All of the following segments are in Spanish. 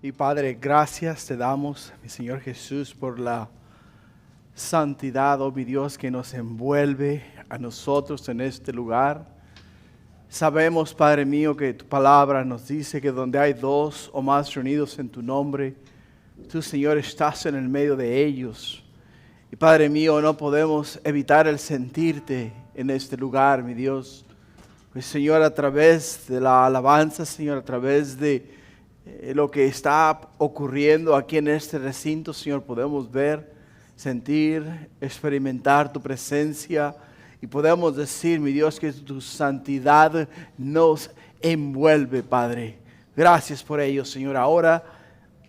Y Padre, gracias te damos, mi Señor Jesús, por la santidad, oh mi Dios, que nos envuelve a nosotros en este lugar. Sabemos, Padre mío, que tu palabra nos dice que donde hay dos o más reunidos en tu nombre, tú, Señor, estás en el medio de ellos. Y Padre mío, no podemos evitar el sentirte en este lugar, mi Dios. Pues Señor, a través de la alabanza, Señor, a través de lo que está ocurriendo aquí en este recinto, Señor, podemos ver, sentir, experimentar tu presencia y podemos decir, mi Dios, que tu santidad nos envuelve, Padre. Gracias por ello, Señor. Ahora,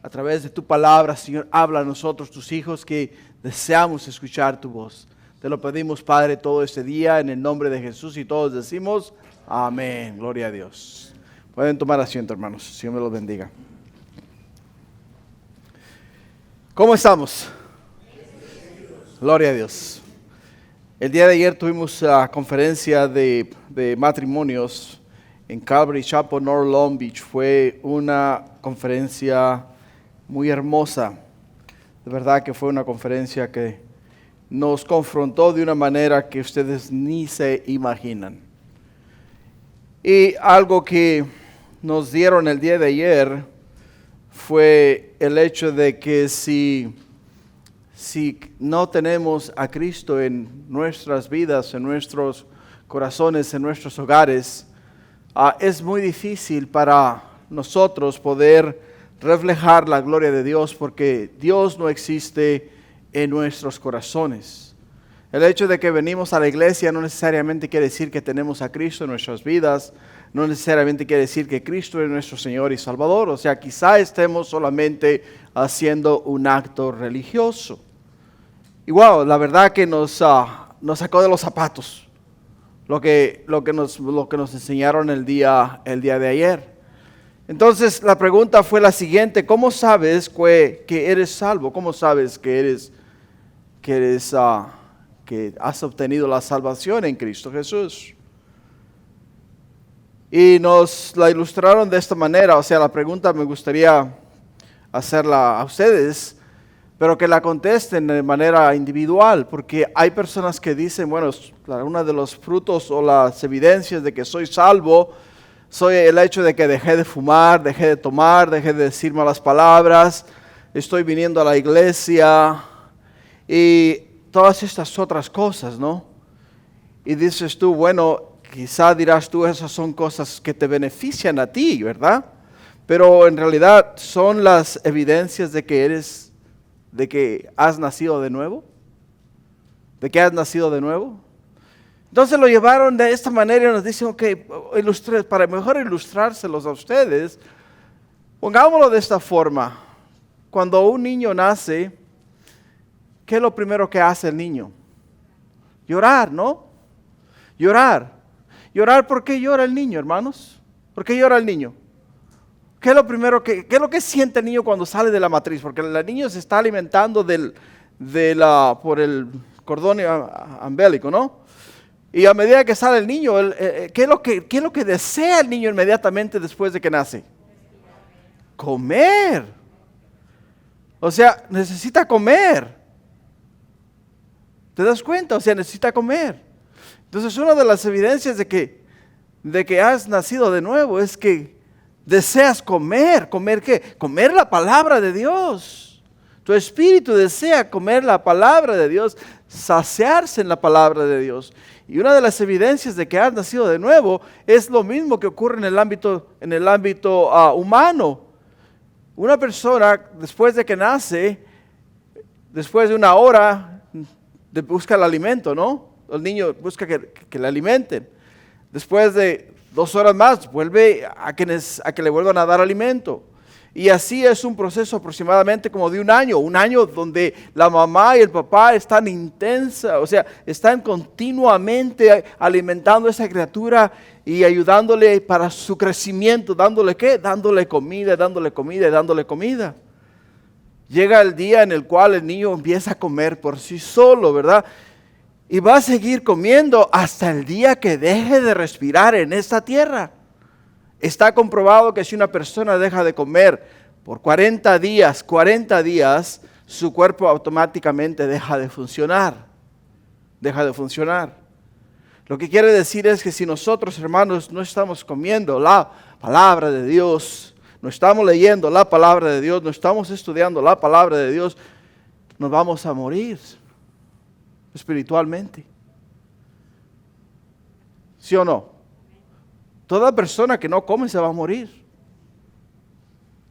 a través de tu palabra, Señor, habla a nosotros, tus hijos, que deseamos escuchar tu voz. Te lo pedimos, Padre, todo este día en el nombre de Jesús y todos decimos, amén. Gloria a Dios. Pueden tomar asiento, hermanos. Señor me los bendiga. ¿Cómo estamos? Gloria a Dios. El día de ayer tuvimos la conferencia de matrimonios en Calvary Chapel, North Long Beach. Fue una conferencia muy hermosa. De verdad que fue una conferencia que nos confrontó de una manera que ustedes ni se imaginan. Y algo que nos dieron el día de ayer fue el hecho de que si no tenemos a Cristo en nuestras vidas, en nuestros corazones, en nuestros hogares, es muy difícil para nosotros poder reflejar la gloria de Dios, porque Dios no existe en nuestros corazones. El hecho de que venimos a la iglesia no necesariamente quiere decir que tenemos a Cristo en nuestras vidas, no necesariamente quiere decir que Cristo es nuestro Señor y Salvador. O sea, quizá estemos solamente haciendo un acto religioso. Y wow, la verdad que nos sacó de los zapatos lo que nos enseñaron el día de ayer. Entonces la pregunta fue la siguiente: ¿cómo sabes que eres salvo? ¿Cómo sabes que has obtenido la salvación en Cristo Jesús? Y nos la ilustraron de esta manera. O sea, la pregunta me gustaría hacerla a ustedes, pero que la contesten de manera individual, porque hay personas que dicen, bueno, uno de los frutos o las evidencias de que soy salvo, soy el hecho de que dejé de fumar, dejé de tomar, dejé de decir malas palabras, estoy viniendo a la iglesia y todas estas otras cosas, ¿no? Y dices tú, bueno, quizá dirás tú, esas son cosas que te benefician a ti, ¿verdad? Pero en realidad son las evidencias de que has nacido de nuevo. ¿De que has nacido de nuevo? Entonces lo llevaron de esta manera y nos dicen, ok, para mejor ilustrárselos a ustedes, pongámoslo de esta forma. Cuando un niño nace, ¿qué es lo primero que hace el niño? Llorar, ¿no? Llorar. Llorar, ¿por qué llora el niño, hermanos? ¿Por qué llora el niño? ¿Qué es lo primero qué es lo que siente el niño cuando sale de la matriz? Porque el niño se está alimentando por el cordón umbélico, ¿no? Y a medida que sale el niño, ¿qué es lo que desea el niño inmediatamente después de que nace? Comer. O sea, necesita comer. ¿Te das cuenta? O sea, necesita comer. Entonces, una de las evidencias de que has nacido de nuevo es que deseas comer. ¿Comer qué? Comer la palabra de Dios. Tu espíritu desea comer la palabra de Dios, saciarse en la palabra de Dios. Y una de las evidencias de que has nacido de nuevo es lo mismo que ocurre en el ámbito humano. Una persona, después de que nace, después de una hora, busca el alimento, ¿no? El niño busca que le alimenten. Después de 2 horas más, vuelve a que le vuelvan a dar alimento. Y así es un proceso aproximadamente como de un año donde la mamá y el papá están están continuamente alimentando a esa criatura y ayudándole para su crecimiento, dándole ¿qué? Dándole comida, dándole comida y dándole comida. Llega el día en el cual el niño empieza a comer por sí solo, ¿verdad? Y va a seguir comiendo hasta el día que deje de respirar en esta tierra. Está comprobado que si una persona deja de comer por 40 días, su cuerpo automáticamente deja de funcionar. Deja de funcionar. Lo que quiere decir es que si nosotros, hermanos, no estamos comiendo la palabra de Dios, no estamos leyendo la palabra de Dios, no estamos estudiando la palabra de Dios, nos vamos a morir espiritualmente. ¿Sí o no? Toda persona que no come se va a morir.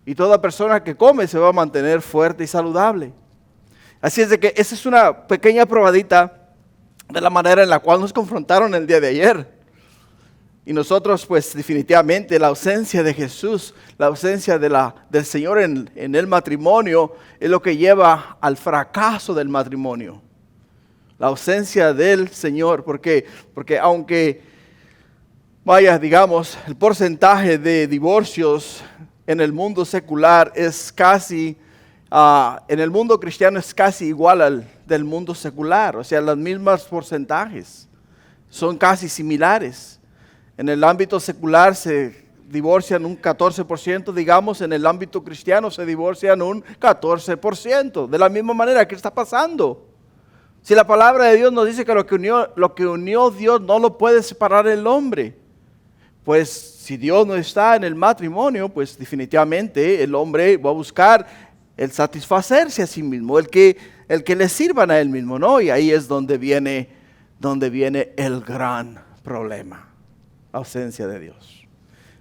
Y toda persona que come se va a mantener fuerte y saludable. Así es de que esa es una pequeña probadita de la manera en la cual nos confrontaron el día de ayer. Y nosotros, pues definitivamente la ausencia de Jesús, la ausencia del Señor en el matrimonio es lo que lleva al fracaso del matrimonio. La ausencia del Señor, porque aunque vaya, digamos, el porcentaje de divorcios en el mundo secular es casi, en el mundo cristiano es casi igual al del mundo secular. O sea, los mismos porcentajes son casi similares. En el ámbito secular se divorcian un 14%, digamos, en el ámbito cristiano se divorcian un 14%. De la misma manera, ¿qué está pasando? Si la palabra de Dios nos dice que lo que unió Dios no lo puede separar el hombre. Pues si Dios no está en el matrimonio, pues definitivamente el hombre va a buscar el satisfacerse a sí mismo, el que le sirvan a él mismo, ¿no? Y ahí es donde viene el gran problema, la ausencia de Dios.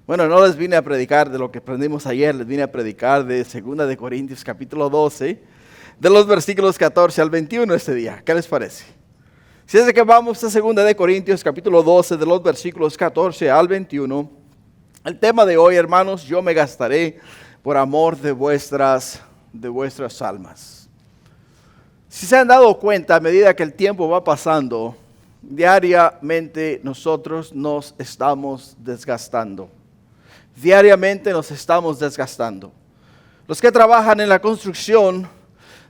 Bueno, no les vine a predicar de lo que aprendimos ayer, les vine a predicar de 2 de Corintios capítulo 12, de los versículos 14 al 21 este día. ¿Qué les parece? Si es de que vamos a 2 de Corintios capítulo 12, de los versículos 14 al 21, el tema de hoy, hermanos, yo me gastaré por amor de vuestras almas. Si se han dado cuenta, a medida que el tiempo va pasando, diariamente nosotros nos estamos desgastando. Diariamente nos estamos desgastando. Los que trabajan en la construcción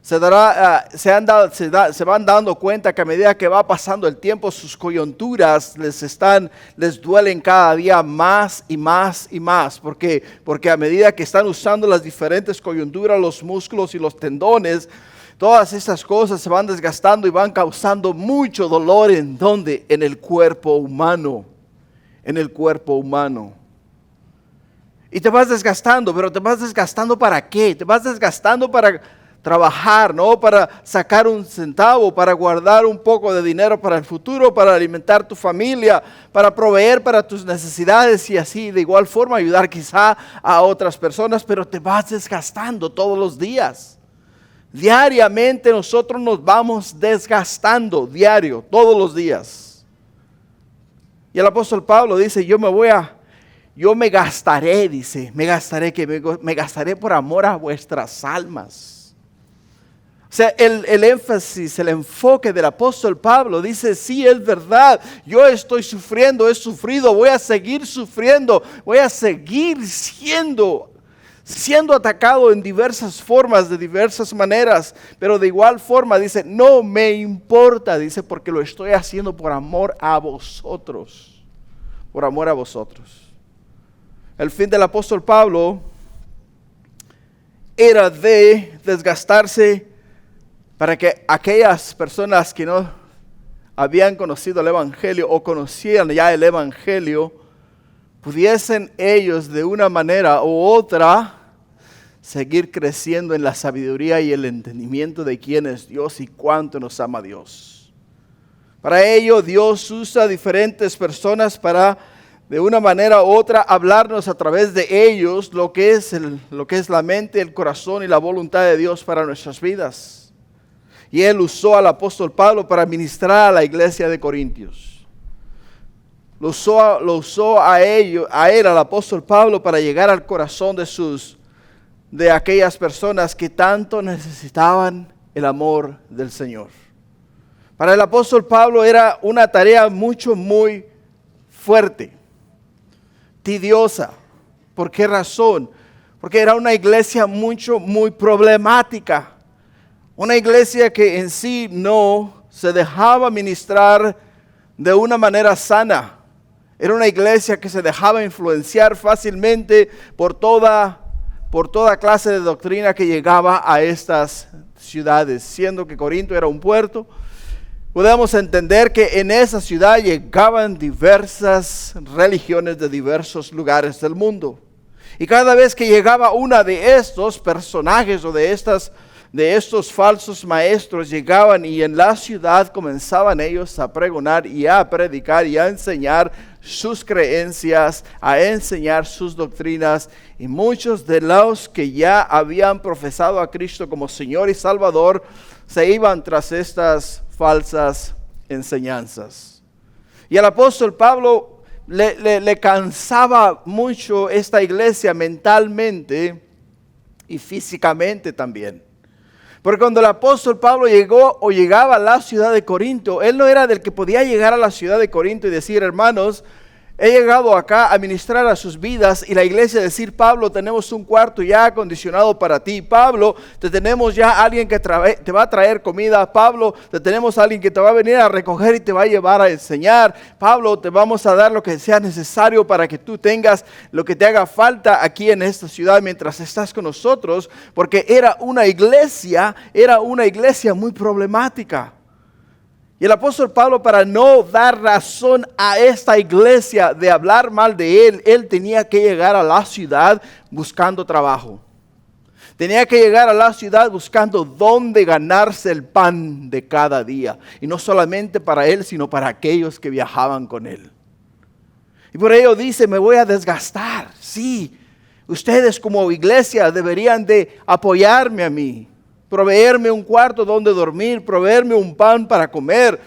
se van dando cuenta que a medida que va pasando el tiempo, sus coyunturas les duelen cada día más y más y más. ¿Por qué? Porque a medida que están usando las diferentes coyunturas, los músculos y los tendones, todas estas cosas se van desgastando y van causando mucho dolor. ¿En dónde? En el cuerpo humano. En el cuerpo humano. Y te vas desgastando, pero te vas desgastando ¿para qué? Te vas desgastando para trabajar, ¿no? Para sacar un centavo, para guardar un poco de dinero para el futuro, para alimentar tu familia, para proveer para tus necesidades y así de igual forma ayudar quizá a otras personas, pero te vas desgastando todos los días. Diariamente nosotros nos vamos desgastando, diario, todos los días. Y el apóstol Pablo dice, yo me gastaré, dice, me gastaré por amor a vuestras almas. O sea, el énfasis, el enfoque del apóstol Pablo dice, sí, es verdad, yo estoy sufriendo, he sufrido, voy a seguir sufriendo, voy a seguir siendo atacado en diversas formas, de diversas maneras, pero de igual forma dice, no me importa, dice, porque lo estoy haciendo por amor a vosotros, por amor a vosotros. El fin del apóstol Pablo era de desgastarse para que aquellas personas que no habían conocido el Evangelio o conocían ya el Evangelio, pudiesen ellos de una manera u otra seguir creciendo en la sabiduría y el entendimiento de quién es Dios y cuánto nos ama Dios. Para ello Dios usa diferentes personas para de una manera u otra hablarnos a través de ellos lo que es la mente, el corazón y la voluntad de Dios para nuestras vidas. Y Él usó al apóstol Pablo para ministrar a la iglesia de Corintios. Lo usó a él, al apóstol Pablo, para llegar al corazón de aquellas personas que tanto necesitaban el amor del Señor. Para el apóstol Pablo era una tarea muy fuerte, tediosa. ¿Por qué razón? Porque era una iglesia muy problemática. Una iglesia que en sí no se dejaba ministrar de una manera sana. Era una iglesia que se dejaba influenciar fácilmente por toda por toda clase de doctrina que llegaba a estas ciudades. Siendo que Corinto era un puerto, podemos entender que en esa ciudad llegaban diversas religiones de diversos lugares del mundo. Y cada vez que llegaba una de estos personajes o de estos falsos maestros, llegaban y en la ciudad comenzaban ellos a pregonar y a predicar y a enseñar sus creencias, a enseñar sus doctrinas. Y muchos de los que ya habían profesado a Cristo como Señor y Salvador se iban tras estas falsas enseñanzas. Y el apóstol Pablo le cansaba mucho esta iglesia mentalmente y físicamente también. Porque cuando el apóstol Pablo llegaba a la ciudad de Corinto, él no era del que podía llegar a la ciudad de Corinto y decir: hermanos, he llegado acá a ministrar a sus vidas, y la iglesia decir: Pablo, tenemos un cuarto ya acondicionado para ti. Pablo, te tenemos ya alguien que te va a traer comida. Pablo, te tenemos alguien que te va a venir a recoger y te va a llevar a enseñar. Pablo, te vamos a dar lo que sea necesario para que tú tengas lo que te haga falta aquí en esta ciudad mientras estás con nosotros, porque era una iglesia muy problemática. Y el apóstol Pablo, para no dar razón a esta iglesia de hablar mal de él tenía que llegar a la ciudad buscando trabajo. Tenía que llegar a la ciudad buscando dónde ganarse el pan de cada día. Y no solamente para él, sino para aquellos que viajaban con él. Y por ello dice: me voy a desgastar. Sí, ustedes como iglesia deberían de apoyarme a mí. Proveerme un cuarto donde dormir, proveerme un pan para comer,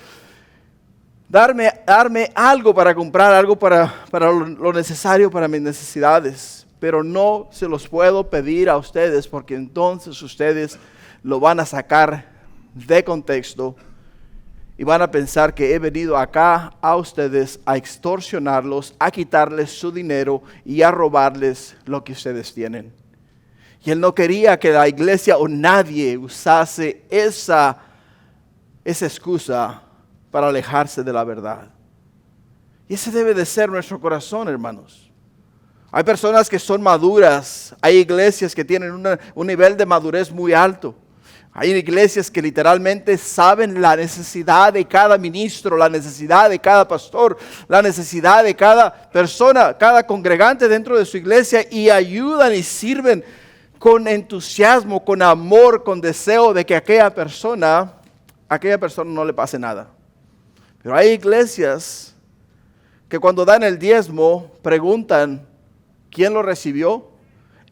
darme algo para comprar, algo para lo necesario para mis necesidades. Pero no se los puedo pedir a ustedes, porque entonces ustedes lo van a sacar de contexto y van a pensar que he venido acá a ustedes a extorsionarlos, a quitarles su dinero y a robarles lo que ustedes tienen. Y él no quería que la iglesia o nadie usase esa excusa para alejarse de la verdad. Y ese debe de ser nuestro corazón, hermanos. Hay personas que son maduras. Hay iglesias que tienen un nivel de madurez muy alto. Hay iglesias que literalmente saben la necesidad de cada ministro, la necesidad de cada pastor, la necesidad de cada persona, cada congregante dentro de su iglesia, y ayudan y sirven con entusiasmo, con amor, con deseo de que a aquella persona no le pase nada. Pero hay iglesias que cuando dan el diezmo preguntan: ¿quién lo recibió?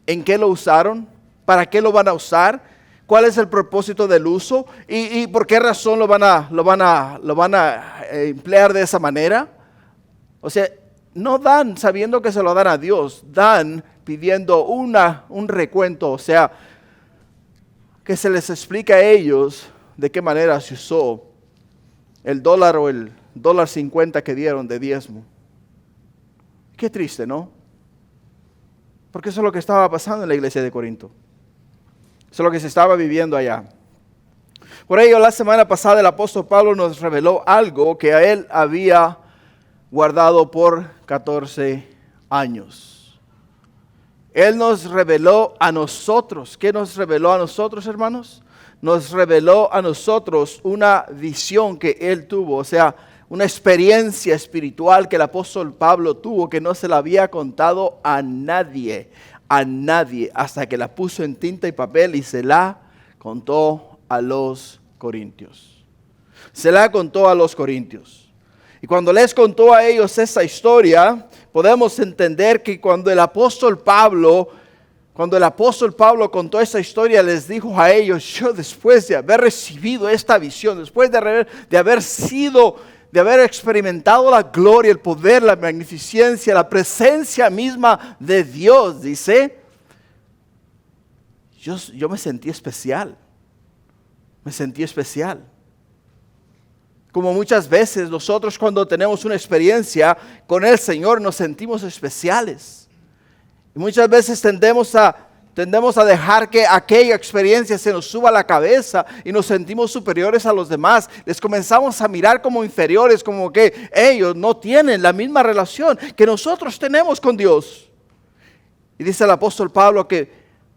¿En qué lo usaron? ¿Para qué lo van a usar? ¿Cuál es el propósito del uso? ¿Y por qué razón lo van a emplear de esa manera? O sea, no dan sabiendo que se lo dan a Dios, dan pidiendo un recuento, o sea, que se les explique a ellos de qué manera se usó el dólar o el $1.50 que dieron de diezmo. Qué triste, ¿no? Porque eso es lo que estaba pasando en la iglesia de Corinto. Eso es lo que se estaba viviendo allá. Por ello, la semana pasada el apóstol Pablo nos reveló algo que a él había guardado por 14 años. Él nos reveló a nosotros. ¿Qué nos reveló a nosotros, hermanos? Nos reveló a nosotros una visión que él tuvo, o sea, una experiencia espiritual que el apóstol Pablo tuvo, que no se la había contado a nadie, hasta que la puso en tinta y papel y se la contó a los corintios. Se la contó a los corintios. Y cuando les contó a ellos esa historia, podemos entender que cuando el apóstol Pablo contó esa historia, les dijo a ellos: yo, después de haber recibido esta visión, después de haber experimentado la gloria, el poder, la magnificencia, la presencia misma de Dios, dice, yo me sentí especial. Como muchas veces nosotros, cuando tenemos una experiencia con el Señor, nos sentimos especiales. Y muchas veces tendemos a dejar que aquella experiencia se nos suba a la cabeza y nos sentimos superiores a los demás. Les comenzamos a mirar como inferiores, como que ellos no tienen la misma relación que nosotros tenemos con Dios. Y dice el apóstol Pablo que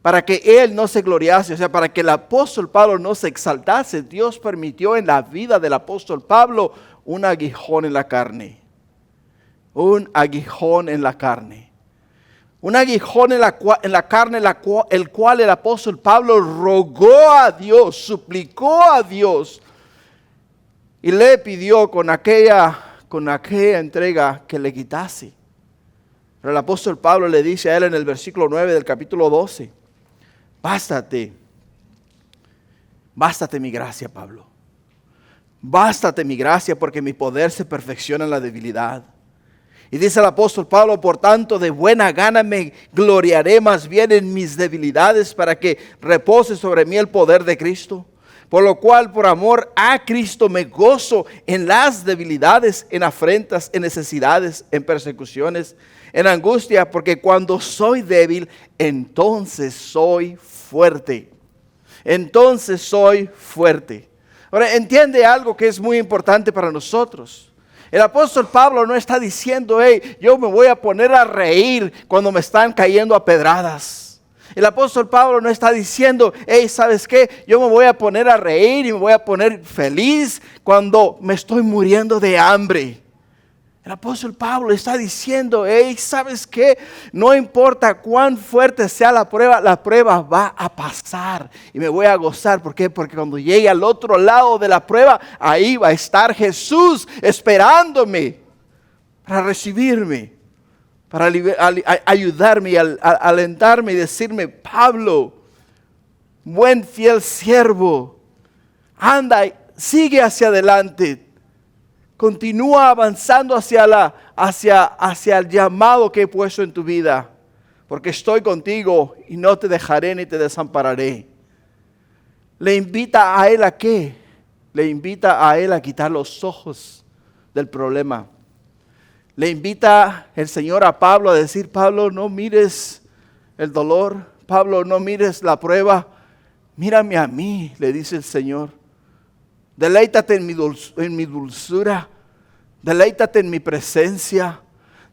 para que él no se gloriase, o sea, para que el apóstol Pablo no se exaltase, Dios permitió en la vida del apóstol Pablo un aguijón en la carne. Un aguijón en la carne. Un aguijón en la carne, el cual el apóstol Pablo rogó a Dios, suplicó a Dios y le pidió con aquella entrega que le quitase. Pero el apóstol Pablo le dice a él en el versículo 9 del capítulo 12, bástate mi gracia, Pablo. Bástate mi gracia porque mi poder se perfecciona en la debilidad. Y dice el apóstol Pablo, por tanto, de buena gana me gloriaré más bien en mis debilidades para que repose sobre mí el poder de Cristo. Por lo cual, por amor a Cristo, me gozo en las debilidades, en afrentas, en necesidades, en persecuciones, en angustia, porque cuando soy débil, entonces soy fuerte. Entonces soy fuerte. Ahora, entiende algo que es muy importante para nosotros. El apóstol Pablo no está diciendo, hey, yo me voy a poner a reír cuando me están cayendo a pedradas. El apóstol Pablo no está diciendo, hey, ¿sabes qué? Yo me voy a poner a reír y me voy a poner feliz cuando me estoy muriendo de hambre. El apóstol Pablo está diciendo, hey, ¿sabes qué? No importa cuán fuerte sea la prueba va a pasar y me voy a gozar. ¿Por qué? Porque cuando llegue al otro lado de la prueba, ahí va a estar Jesús esperándome para recibirme, para ayudarme y alentarme y decirme, Pablo, buen fiel siervo, anda, sigue hacia adelante. Continúa avanzando hacia el llamado que he puesto en tu vida, porque estoy contigo y no te dejaré ni te desampararé. Le invita a él ¿a qué? Le invita a él a quitar los ojos del problema. Le invita el Señor a Pablo a decir, Pablo, no mires el dolor, Pablo, no mires la prueba, mírame a mí, le dice el Señor. Deleítate en mi dulzura, deleítate en mi presencia,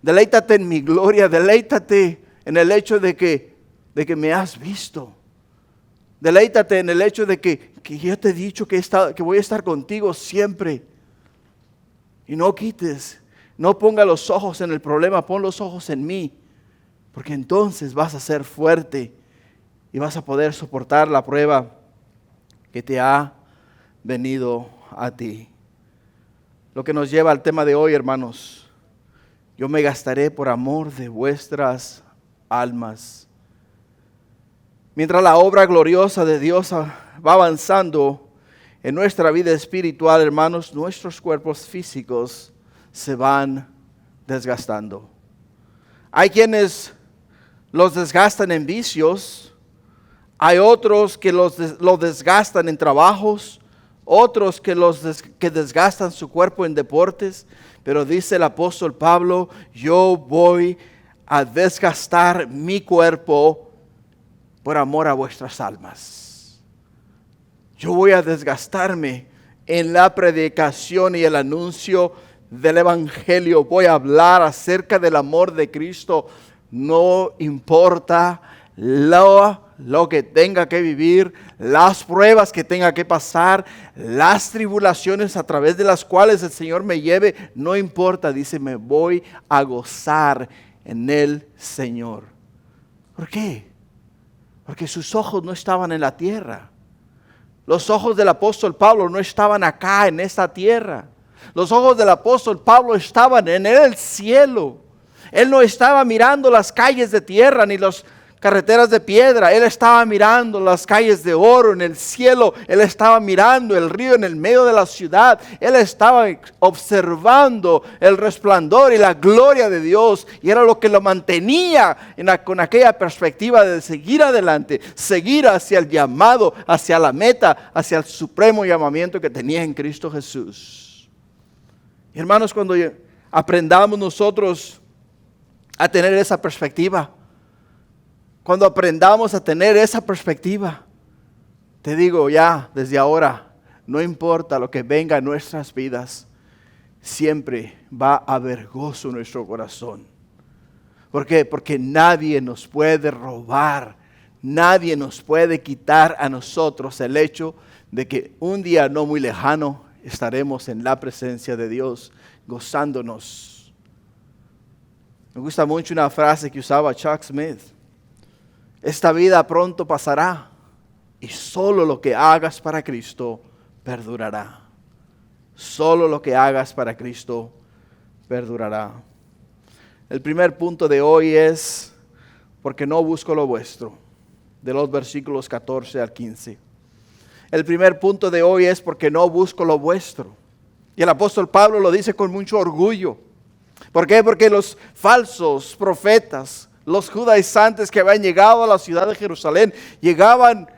deleítate en mi gloria, deleítate en el hecho de que me has visto. Deleítate en el hecho de que yo te he dicho que voy a estar contigo siempre. Y no quites, no ponga los ojos en el problema, pon los ojos en mí, porque entonces vas a ser fuerte y vas a poder soportar la prueba que te ha venido a ti. Lo que nos lleva al tema de hoy, hermanos. Yo me gastaré por amor de vuestras almas. Mientras la obra gloriosa de Dios va avanzando en nuestra vida espiritual, hermanos, nuestros cuerpos físicos se van desgastando. Hay quienes los desgastan en vicios, hay otros que los desgastan en trabajos, otros que desgastan su cuerpo en deportes, pero dice el apóstol Pablo, yo voy a desgastar mi cuerpo por amor a vuestras almas. Yo voy a desgastarme en la predicación y el anuncio del evangelio. Voy a hablar acerca del amor de Cristo. No importa lo que tenga que vivir, las pruebas que tenga que pasar, las tribulaciones a través de las cuales el Señor me lleve, no importa, dice, me voy a gozar en el Señor. ¿Por qué? Porque sus ojos no estaban en la tierra. Los ojos del apóstol Pablo no estaban acá en esta tierra. Los ojos del apóstol Pablo estaban en el cielo. Él no estaba mirando las calles de tierra ni las carreteras de piedra. Él estaba mirando las calles de oro en el cielo. Él estaba mirando el río en el medio de la ciudad. Él estaba observando el resplandor y la gloria de Dios. Y era lo que lo mantenía con aquella perspectiva de seguir adelante, seguir hacia el llamado, hacia la meta, hacia el supremo llamamiento que tenía en Cristo Jesús. Y hermanos, cuando aprendamos nosotros a tener esa perspectiva, cuando aprendamos a tener esa perspectiva, te digo ya desde ahora, no importa lo que venga en nuestras vidas, siempre va a haber gozo en nuestro corazón. ¿Por qué? Porque nadie nos puede robar nadie nos puede quitar a nosotros el hecho de que un día no muy lejano estaremos en la presencia de Dios, gozándonos. Me gusta mucho una frase que usaba Chuck Smith. Esta vida pronto pasará y solo lo que hagas para Cristo perdurará. Solo lo que hagas para Cristo perdurará. El primer punto de hoy es, porque no busco lo vuestro, de los versículos 14 al 15. El primer punto de hoy es porque no busco lo vuestro. Y el apóstol Pablo lo dice con mucho orgullo. ¿Por qué? Porque los falsos profetas, los judaizantes que habían llegado a la ciudad de Jerusalén, llegaban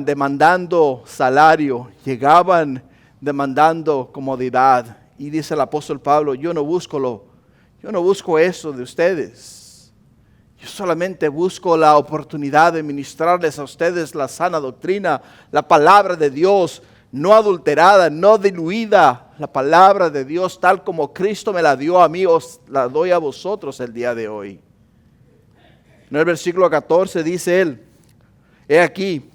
demandando salario, llegaban demandando comodidad. Y dice el apóstol Pablo, yo no busco eso de ustedes. Yo solamente busco la oportunidad de ministrarles a ustedes la sana doctrina, la palabra de Dios, no adulterada, no diluida, la palabra de Dios tal como Cristo me la dio a mí, os la doy a vosotros el día de hoy. En el versículo 14 dice él, he aquí,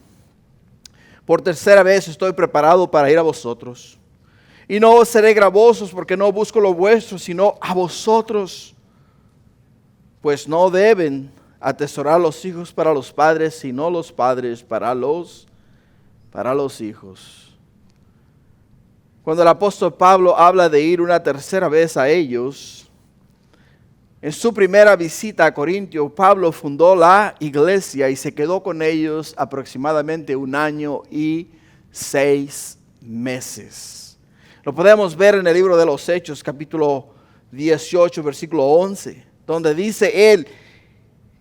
por tercera vez estoy preparado para ir a vosotros. Y no os seré gravosos porque no busco lo vuestro, sino a vosotros. Pues no deben atesorar los hijos para los padres, sino los padres para los hijos. Cuando el apóstol Pablo habla de ir una tercera vez a ellos, en su primera visita a Corintio, Pablo fundó la iglesia y se quedó con ellos aproximadamente 1 año y 6 meses. Lo podemos ver en el libro de los Hechos, capítulo 18, versículo 11, donde dice él,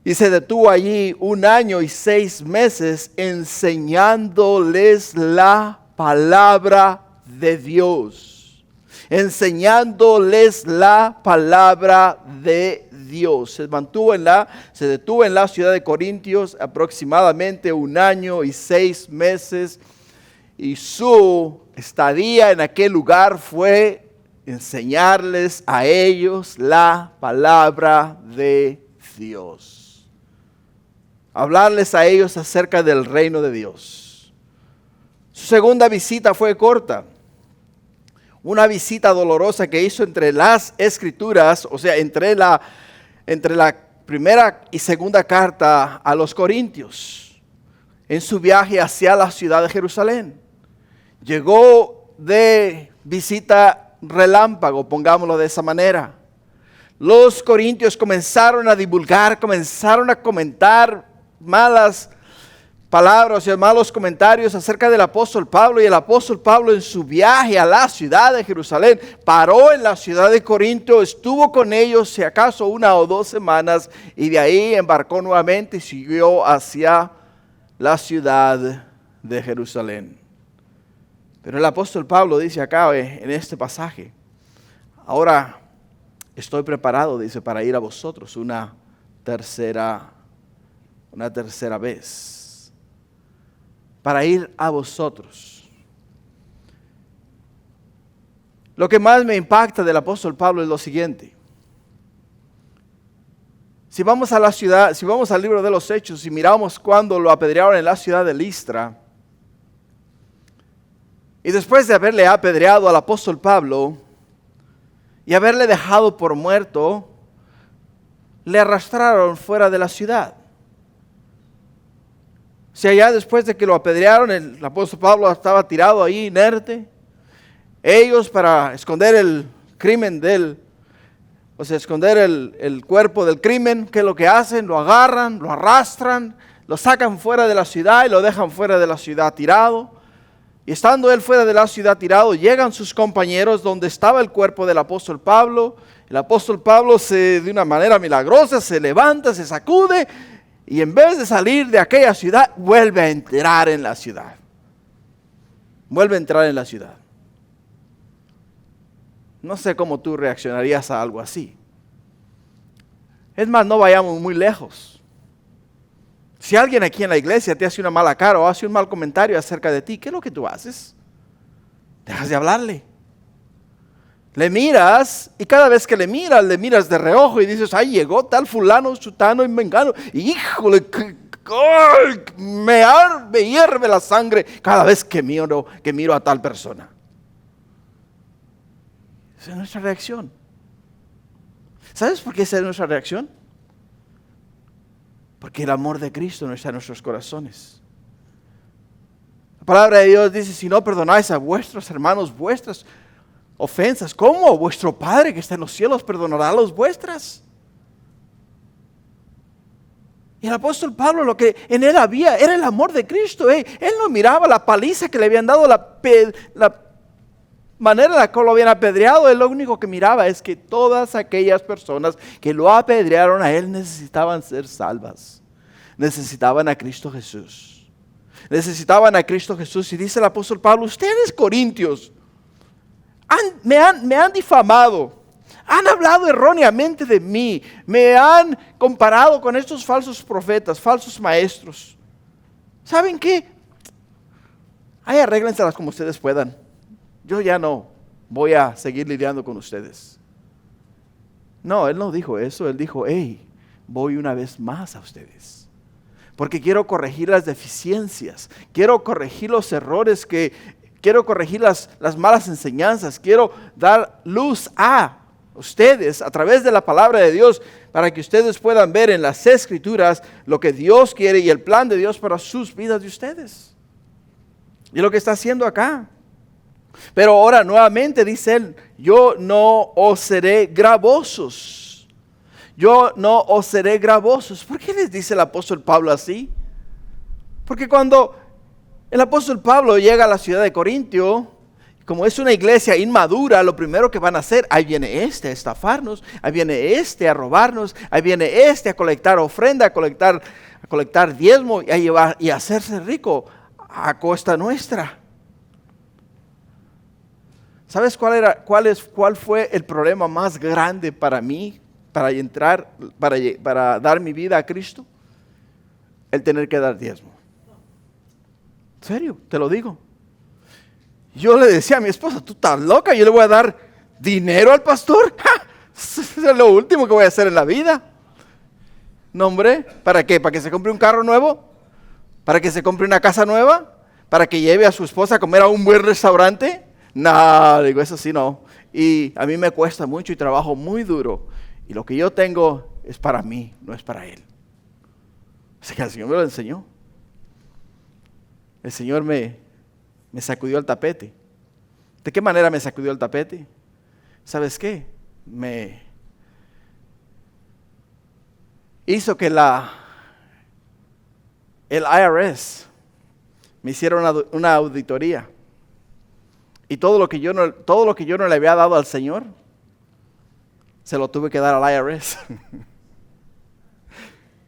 y se detuvo allí 1 año y 6 meses enseñándoles la palabra de Dios. Enseñándoles la palabra de Dios. Se detuvo en la ciudad de Corintios aproximadamente 1 año y 6 meses. Y su estadía en aquel lugar fue enseñarles a ellos la palabra de Dios. Hablarles a ellos acerca del reino de Dios. Su segunda visita fue corta. Una visita dolorosa que hizo entre las escrituras, o sea, entre la primera y segunda carta a los Corintios, en su viaje hacia la ciudad de Jerusalén. Llegó de visita relámpago, pongámoslo de esa manera. Los corintios comenzaron a divulgar, comenzaron a comentar malas palabras y malos comentarios acerca del apóstol Pablo, y el apóstol Pablo en su viaje a la ciudad de Jerusalén paró en la ciudad de Corinto, estuvo con ellos si acaso 1 o 2 semanas y de ahí embarcó nuevamente y siguió hacia la ciudad de Jerusalén. Pero el apóstol Pablo dice acá en este pasaje, ahora estoy preparado, dice, para ir a vosotros una tercera vez. Para ir a vosotros. Lo que más me impacta del apóstol Pablo es lo siguiente. Si vamos a la ciudad, si vamos al libro de los Hechos y miramos cuando lo apedrearon en la ciudad de Listra, y después de haberle apedreado al apóstol Pablo y haberle dejado por muerto, le arrastraron fuera de la ciudad. O sea, ya después de que lo apedrearon, el apóstol Pablo estaba tirado ahí inerte. Ellos, para esconder el crimen esconder el cuerpo del crimen, ¿qué es lo que hacen? Lo agarran, lo arrastran, lo sacan fuera de la ciudad y lo dejan fuera de la ciudad tirado. Y estando él fuera de la ciudad tirado, llegan sus compañeros donde estaba el cuerpo del apóstol Pablo. El apóstol Pablo de una manera milagrosa se levanta, se sacude, y en vez de salir de aquella ciudad, vuelve a entrar en la ciudad. Vuelve a entrar en la ciudad. No sé cómo tú reaccionarías a algo así. Es más, no vayamos muy lejos. Si alguien aquí en la iglesia te hace una mala cara o hace un mal comentario acerca de ti, ¿qué es lo que tú haces? Dejas de hablarle. Le miras y cada vez que le miras de reojo y dices, ay, llegó tal fulano, sutano y mengano. Y híjole, ¡ay! Me hierve la sangre cada vez que miro a tal persona. Esa es nuestra reacción. ¿Sabes por qué esa es nuestra reacción? Porque el amor de Cristo no está en nuestros corazones. La palabra de Dios dice, si no perdonáis a vuestros hermanos vuestras ofensas, ¿cómo? Vuestro Padre que está en los cielos perdonará las vuestras. Y el apóstol Pablo, lo que en él había era el amor de Cristo. Él no miraba la paliza que le habían dado, la manera en la que lo habían apedreado. Él lo único que miraba es que todas aquellas personas que lo apedrearon a él necesitaban ser salvas. Necesitaban a Cristo Jesús. Necesitaban a Cristo Jesús. Y dice el apóstol Pablo, ustedes corintios, me han difamado. Han hablado erróneamente de mí, me han comparado con estos falsos profetas, falsos maestros. ¿Saben qué? Ahí arréglenselas como ustedes puedan. Yo ya no voy a seguir lidiando con ustedes. No, él no dijo eso, él dijo, hey, voy una vez más a ustedes. Porque quiero corregir las deficiencias, quiero corregir los errores, quiero corregir las malas enseñanzas, quiero dar luz a ustedes a través de la palabra de Dios para que ustedes puedan ver en las Escrituras lo que Dios quiere y el plan de Dios para sus vidas de ustedes. Y lo que está haciendo acá. Pero ahora nuevamente dice él, yo no os seré gravosos. Yo no os seré gravosos. ¿Por qué les dice el apóstol Pablo así? Porque cuando el apóstol Pablo llega a la ciudad de Corintio, como es una iglesia inmadura, lo primero que van a hacer, ahí viene este a estafarnos, ahí viene este a robarnos, ahí viene este a colectar ofrenda, a colectar diezmo y a hacerse rico a costa nuestra. ¿Sabes cuál fue el problema más grande para mí, para dar mi vida a Cristo? El tener que dar diezmo. En serio, te lo digo. Yo le decía a mi esposa, tú estás loca, yo le voy a dar dinero al pastor. ¡Ja! Es lo último que voy a hacer en la vida. No, hombre, ¿para qué? ¿Para que se compre un carro nuevo? ¿Para que se compre una casa nueva? ¿Para que lleve a su esposa a comer a un buen restaurante? No, digo, eso sí no. Y a mí me cuesta mucho y trabajo muy duro. Y lo que yo tengo es para mí, no es para él. Así que el Señor me lo enseñó. El Señor me sacudió el tapete. ¿De qué manera me sacudió el tapete? ¿Sabes qué? Me hizo que el IRS me hiciera una auditoría. Y todo lo que yo no le había dado al Señor, se lo tuve que dar al IRS.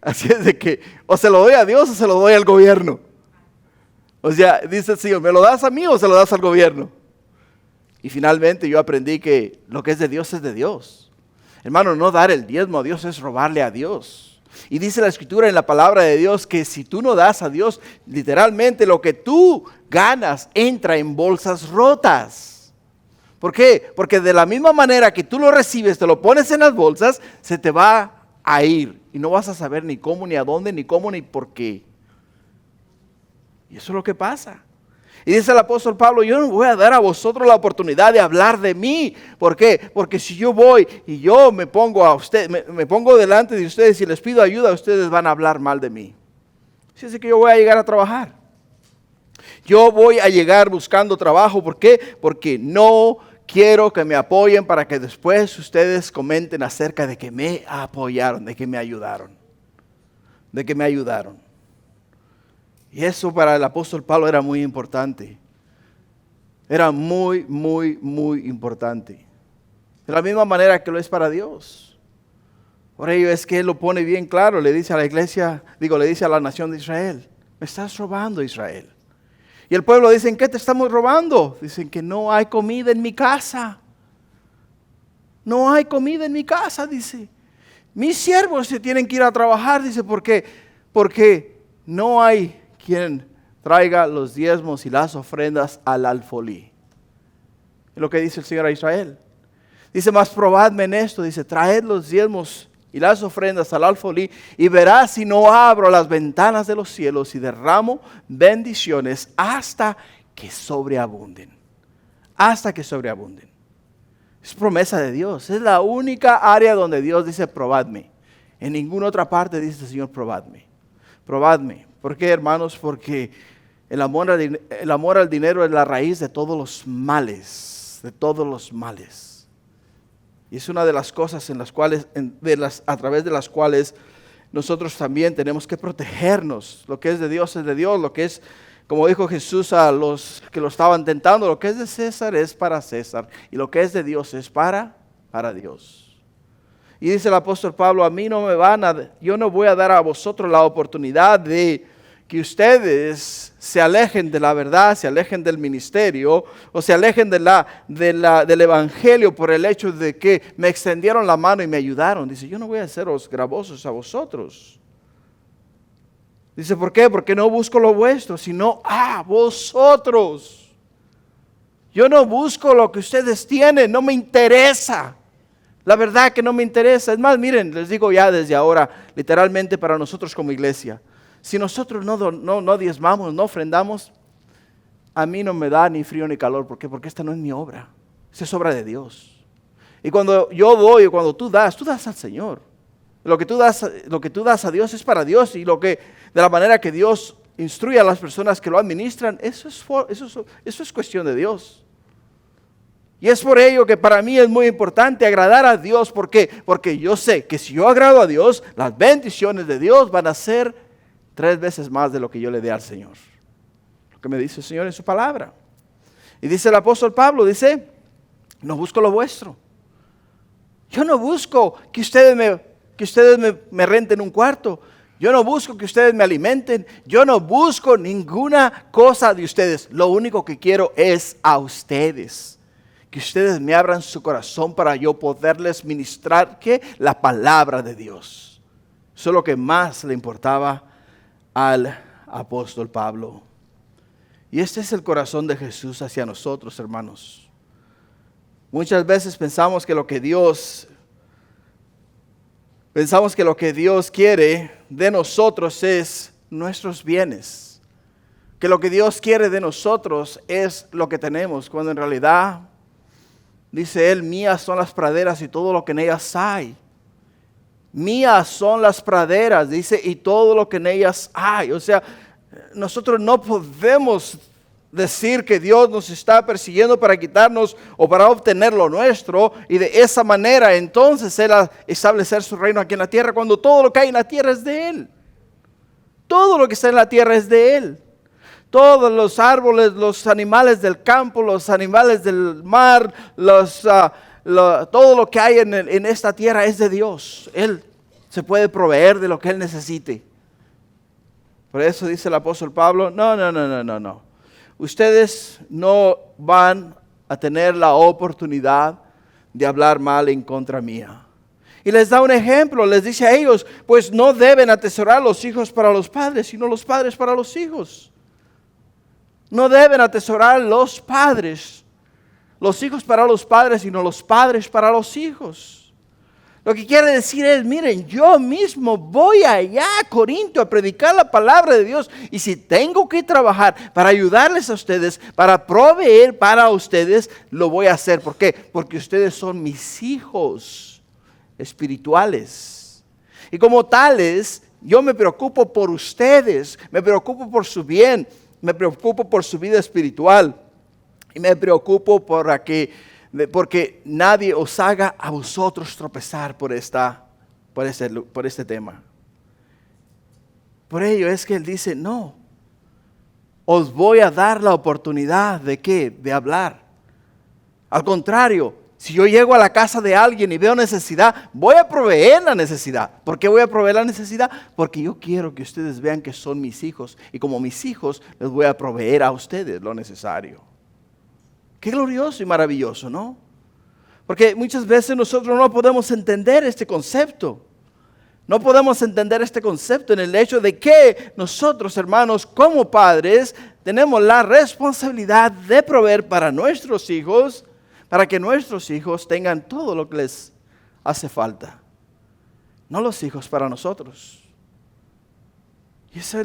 Así es de que o se lo doy a Dios o se lo doy al gobierno. O sea, dice el Señor, ¿me lo das a mí o se lo das al gobierno? Y finalmente yo aprendí que lo que es de Dios es de Dios. Hermano, no dar el diezmo a Dios es robarle a Dios. Y dice la Escritura en la palabra de Dios que si tú no das a Dios, literalmente lo que tú ganas entra en bolsas rotas. ¿Por qué? Porque de la misma manera que tú lo recibes, te lo pones en las bolsas, se te va a ir. Y no vas a saber ni cómo, ni a dónde, ni cómo, ni por qué. Y eso es lo que pasa. Y dice el apóstol Pablo, yo no voy a dar a vosotros la oportunidad de hablar de mí. ¿Por qué? Porque si yo voy y yo me pongo me pongo delante de ustedes y les pido ayuda, ustedes van a hablar mal de mí. Así es que yo voy a llegar a trabajar. Yo voy a llegar buscando trabajo. ¿Por qué? Porque no quiero que me apoyen para que después ustedes comenten acerca de que me apoyaron, de que me ayudaron. Y eso para el apóstol Pablo era muy importante. Era muy, muy, muy importante. De la misma manera que lo es para Dios. Por ello es que Él lo pone bien claro. Le dice a la iglesia, le dice a la nación de Israel, me estás robando, Israel. Y el pueblo dice, ¿en qué te estamos robando? Dicen que no hay comida en mi casa. No hay comida en mi casa, dice. Mis siervos se tienen que ir a trabajar, dice, ¿por qué? Porque no hay quien traiga los diezmos y las ofrendas al alfolí. Es lo que dice el Señor a Israel. Dice, mas probadme en esto. Dice, traed los diezmos y las ofrendas al alfolí y verás si no abro las ventanas de los cielos y derramo bendiciones hasta que sobreabunden. Hasta que sobreabunden. Es promesa de Dios. Es la única área donde Dios dice, probadme. En ninguna otra parte dice el Señor, probadme. Probadme. ¿Por qué, hermanos? Porque el amor al dinero es la raíz de todos los males. De todos los males. Y es una de las cosas en las cuales, a través de las cuales nosotros también tenemos que protegernos. Lo que es de Dios es de Dios. Lo que es, como dijo Jesús a los que lo estaban tentando, lo que es de César es para César. Y lo que es de Dios es para Dios. Y dice el apóstol Pablo, yo no voy a dar a vosotros la oportunidad de que ustedes se alejen de la verdad, se alejen del ministerio o se alejen del evangelio por el hecho de que me extendieron la mano y me ayudaron. Dice, yo no voy a haceros gravosos a vosotros. Dice, ¿por qué? Porque no busco lo vuestro, sino a vosotros. Yo no busco lo que ustedes tienen, no me interesa. La verdad que no me interesa. Es más, miren, les digo ya desde ahora, literalmente para nosotros como iglesia, si nosotros no diezmamos, no ofrendamos, a mí no me da ni frío ni calor. ¿Por qué? Porque esta no es mi obra. Esta es obra de Dios. Y cuando yo doy, cuando tú das al Señor. Lo que tú das a Dios es para Dios. Y de la manera que Dios instruye a las personas que lo administran, eso es cuestión de Dios. Y es por ello que para mí es muy importante agradar a Dios. ¿Por qué? Porque yo sé que si yo agrado a Dios, las bendiciones de Dios van a ser 3 veces más de lo que yo le dé al Señor. Lo que me dice el Señor en su palabra. Y dice el apóstol Pablo, dice, no busco lo vuestro. Yo no busco que ustedes me renten un cuarto. Yo no busco que ustedes me alimenten. Yo no busco ninguna cosa de ustedes. Lo único que quiero es a ustedes. Que ustedes me abran su corazón para yo poderles ministrar ¿qué? La palabra de Dios. Eso es lo que más le importaba al apóstol Pablo. Y este es el corazón de Jesús hacia nosotros, hermanos. Muchas veces pensamos que lo que Dios quiere de nosotros es nuestros bienes. Que lo que Dios quiere de nosotros es lo que tenemos, cuando en realidad dice él, mías son las praderas y todo lo que en ellas hay. Mías son las praderas, dice, y todo lo que en ellas hay. O sea, nosotros no podemos decir que Dios nos está persiguiendo para quitarnos o para obtener lo nuestro. Y de esa manera entonces Él establecer su reino aquí en la tierra, cuando todo lo que hay en la tierra es de Él. Todo lo que está en la tierra es de Él. Todos los árboles, los animales del campo, los animales del mar, todo lo que hay en esta tierra es de Dios. Él se puede proveer de lo que Él necesite. Por eso dice el apóstol Pablo, no. Ustedes no van a tener la oportunidad de hablar mal en contra mía. Y les da un ejemplo, les dice a ellos, pues no deben atesorar los hijos para los padres, sino los padres para los hijos. No deben atesorar los hijos para los padres, sino los padres para los hijos. Lo que quiere decir es, miren, yo mismo voy allá a Corinto a predicar la palabra de Dios. Y si tengo que trabajar para ayudarles a ustedes, para proveer para ustedes, lo voy a hacer. ¿Por qué? Porque ustedes son mis hijos espirituales. Y como tales, yo me preocupo por ustedes, me preocupo por su bien. Me preocupo por su vida espiritual y me preocupo porque nadie os haga a vosotros tropezar por este tema. Por ello es que Él dice, no, os voy a dar la oportunidad ¿de qué? De hablar. Al contrario, si yo llego a la casa de alguien y veo necesidad, voy a proveer la necesidad. ¿Por qué voy a proveer la necesidad? Porque yo quiero que ustedes vean que son mis hijos. Y como mis hijos, les voy a proveer a ustedes lo necesario. Qué glorioso y maravilloso, ¿no? Porque muchas veces nosotros no podemos entender este concepto. No podemos entender este concepto en el hecho de que nosotros, hermanos, como padres, tenemos la responsabilidad de proveer para nuestros hijos, para que nuestros hijos tengan todo lo que les hace falta. No los hijos para nosotros. Y ese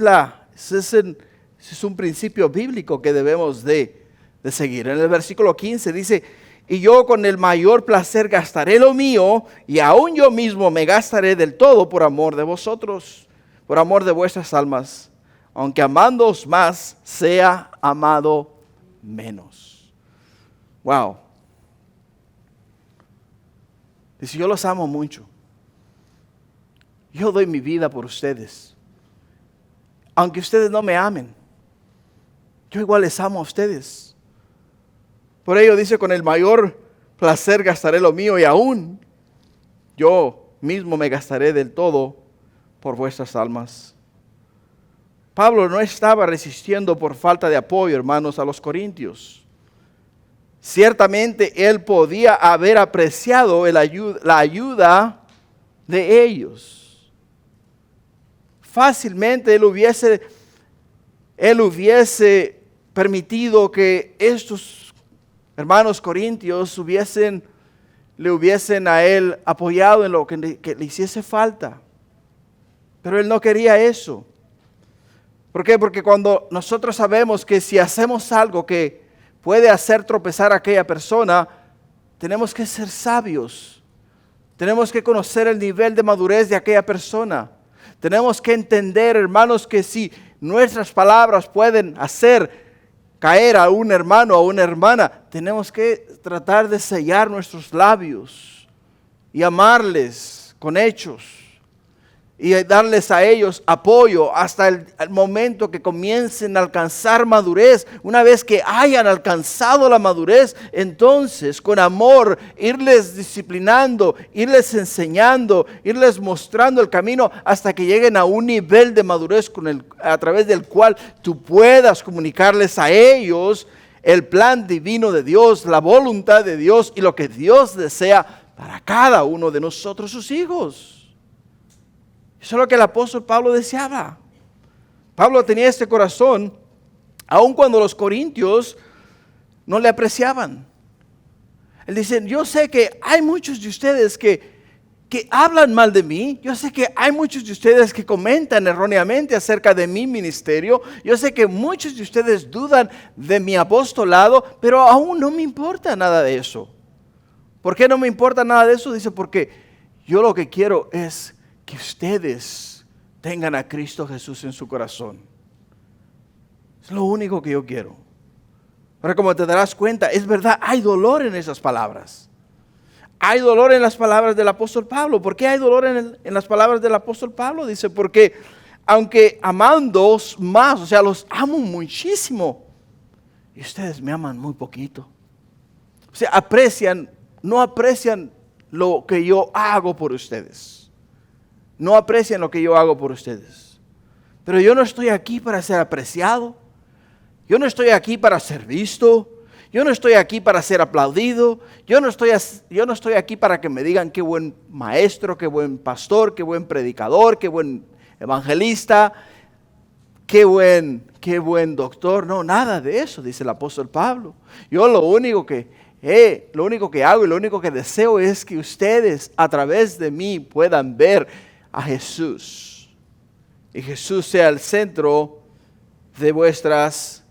es un principio bíblico que debemos de seguir. En el versículo 15 dice, y yo con el mayor placer gastaré lo mío, y aún yo mismo me gastaré del todo por amor de vosotros, por amor de vuestras almas, aunque amándoos más, sea amado menos. Wow. Dice, yo los amo mucho. Yo doy mi vida por ustedes. Aunque ustedes no me amen, yo igual les amo a ustedes. Por ello dice, con el mayor placer gastaré lo mío, y aún yo mismo me gastaré del todo por vuestras almas. Pablo no estaba resistiendo por falta de apoyo, hermanos, a los corintios. Ciertamente él podía haber apreciado la ayuda de ellos. Fácilmente él hubiese permitido que estos hermanos corintios le hubiesen a él apoyado en lo que le hiciese falta. Pero él no quería eso. ¿Por qué? Porque cuando nosotros sabemos que si hacemos algo que puede hacer tropezar a aquella persona, tenemos que ser sabios. Tenemos que conocer el nivel de madurez de aquella persona. Tenemos que entender, hermanos, que si nuestras palabras pueden hacer caer a un hermano o a una hermana, tenemos que tratar de sellar nuestros labios y amarles con hechos y darles a ellos apoyo hasta el momento que comiencen a alcanzar madurez. Una vez que hayan alcanzado la madurez, entonces con amor irles disciplinando, irles enseñando, irles mostrando el camino hasta que lleguen a un nivel de madurez a través del cual tú puedas comunicarles a ellos el plan divino de Dios, la voluntad de Dios y lo que Dios desea para cada uno de nosotros, sus hijos. Eso es lo que el apóstol Pablo deseaba. Pablo tenía este corazón, aun cuando los corintios no le apreciaban. Él dice, yo sé que hay muchos de ustedes que hablan mal de mí. Yo sé que hay muchos de ustedes que comentan erróneamente acerca de mi ministerio. Yo sé que muchos de ustedes dudan de mi apostolado, pero aún no me importa nada de eso. ¿Por qué no me importa nada de eso? Dice, porque yo lo que quiero es que ustedes tengan a Cristo Jesús en su corazón. Es lo único que yo quiero. Ahora, como te darás cuenta, es verdad, hay dolor en esas palabras. Hay dolor en las palabras del apóstol Pablo. ¿Por qué hay dolor en las palabras del apóstol Pablo? Dice, porque aunque amándoos más, o sea, los amo muchísimo, y ustedes me aman muy poquito. O sea, no aprecian lo que yo hago por ustedes. No aprecian lo que yo hago por ustedes. Pero yo no estoy aquí para ser apreciado. Yo no estoy aquí para ser visto. Yo no estoy aquí para ser aplaudido. Yo no estoy aquí para que me digan qué buen maestro, qué buen pastor, qué buen predicador, qué buen evangelista, qué buen doctor. No, nada de eso, dice el apóstol Pablo. Yo lo único que hago y lo único que deseo es que ustedes a través de mí puedan ver a Jesús, y Jesús sea el centro de vuestras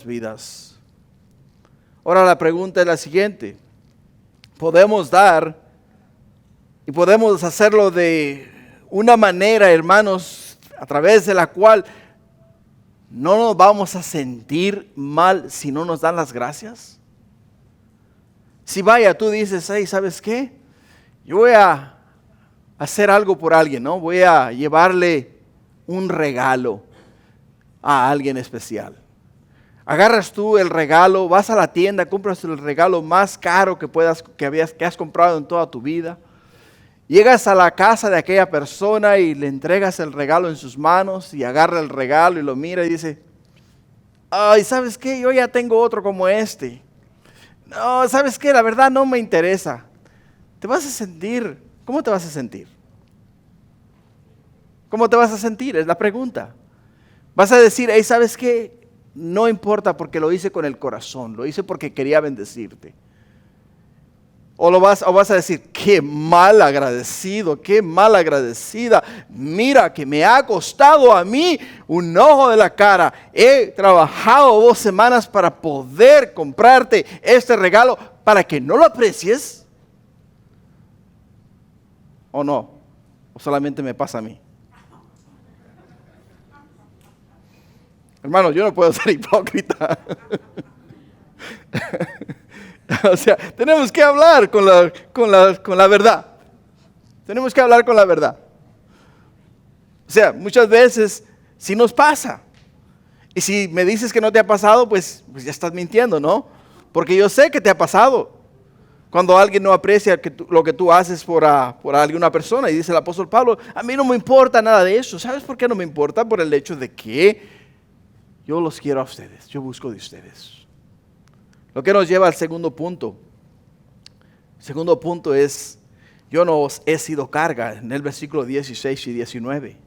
vidas. Ahora la pregunta es la siguiente: podemos dar y podemos hacerlo de una manera, hermanos, a través de la cual no nos vamos a sentir mal si no nos dan las gracias. Si vaya, tú dices, hey, ¿sabes qué? Yo voy a hacer algo por alguien, ¿no? Voy a llevarle un regalo a alguien especial. Agarras tú el regalo, vas a la tienda, compras el regalo más caro que has comprado en toda tu vida. Llegas a la casa de aquella persona y le entregas el regalo en sus manos y agarra el regalo y lo mira y dice, ay, ¿sabes qué? Yo ya tengo otro como este. No, ¿sabes qué? La verdad no me interesa. ¿Cómo te vas a sentir? ¿Cómo te vas a sentir? Es la pregunta. Vas a decir, hey, ¿sabes qué? no importa porque lo hice con el corazón, lo hice porque quería bendecirte. O vas a decir, qué mal agradecido, qué mal agradecida. Mira que me ha costado a mí un ojo de la cara. He trabajado 2 semanas para poder comprarte este regalo para que no lo aprecies. ¿O no? ¿O solamente me pasa a mí? Hermano, yo no puedo ser hipócrita. O sea, tenemos que hablar con la verdad. Tenemos que hablar con la verdad. O sea, muchas veces sí nos pasa. Y si me dices que no te ha pasado, pues ya estás mintiendo, ¿no? Porque yo sé que te ha pasado. Cuando alguien no aprecia lo que tú haces por alguna persona. Y dice el apóstol Pablo, a mí no me importa nada de eso. ¿Sabes por qué no me importa? Por el hecho de que yo los quiero a ustedes. Yo busco de ustedes. Lo que nos lleva al segundo punto. El segundo punto es, yo no os he sido carga, en el versículo 16 y 19.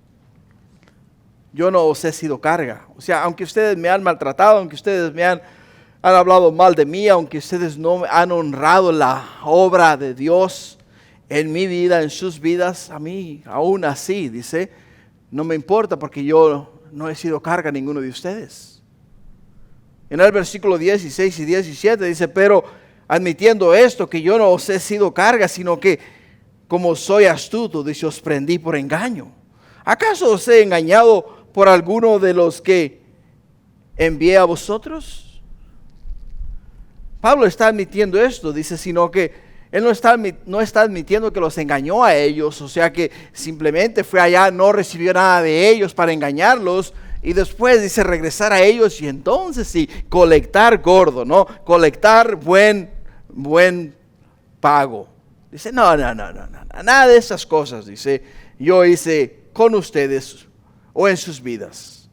Yo no os he sido carga. O sea, aunque ustedes me han maltratado, aunque ustedes me han hablado mal de mí, aunque ustedes no han honrado la obra de Dios en mi vida, en sus vidas, a mí aún así, dice, no me importa porque yo no he sido carga a ninguno de ustedes. En el versículo 16 y 17 dice, pero admitiendo esto, que yo no os he sido carga, sino que como soy astuto, dice, os prendí por engaño. ¿Acaso os he engañado por alguno de los que envié a vosotros? Pablo está admitiendo esto, dice, sino que él no está admitiendo que los engañó a ellos, o sea que simplemente fue allá, no recibió nada de ellos para engañarlos, y después dice regresar a ellos y entonces sí, colectar gordo, ¿no? Colectar buen pago. Dice, no, nada de esas cosas, dice, yo hice con ustedes o en sus vidas.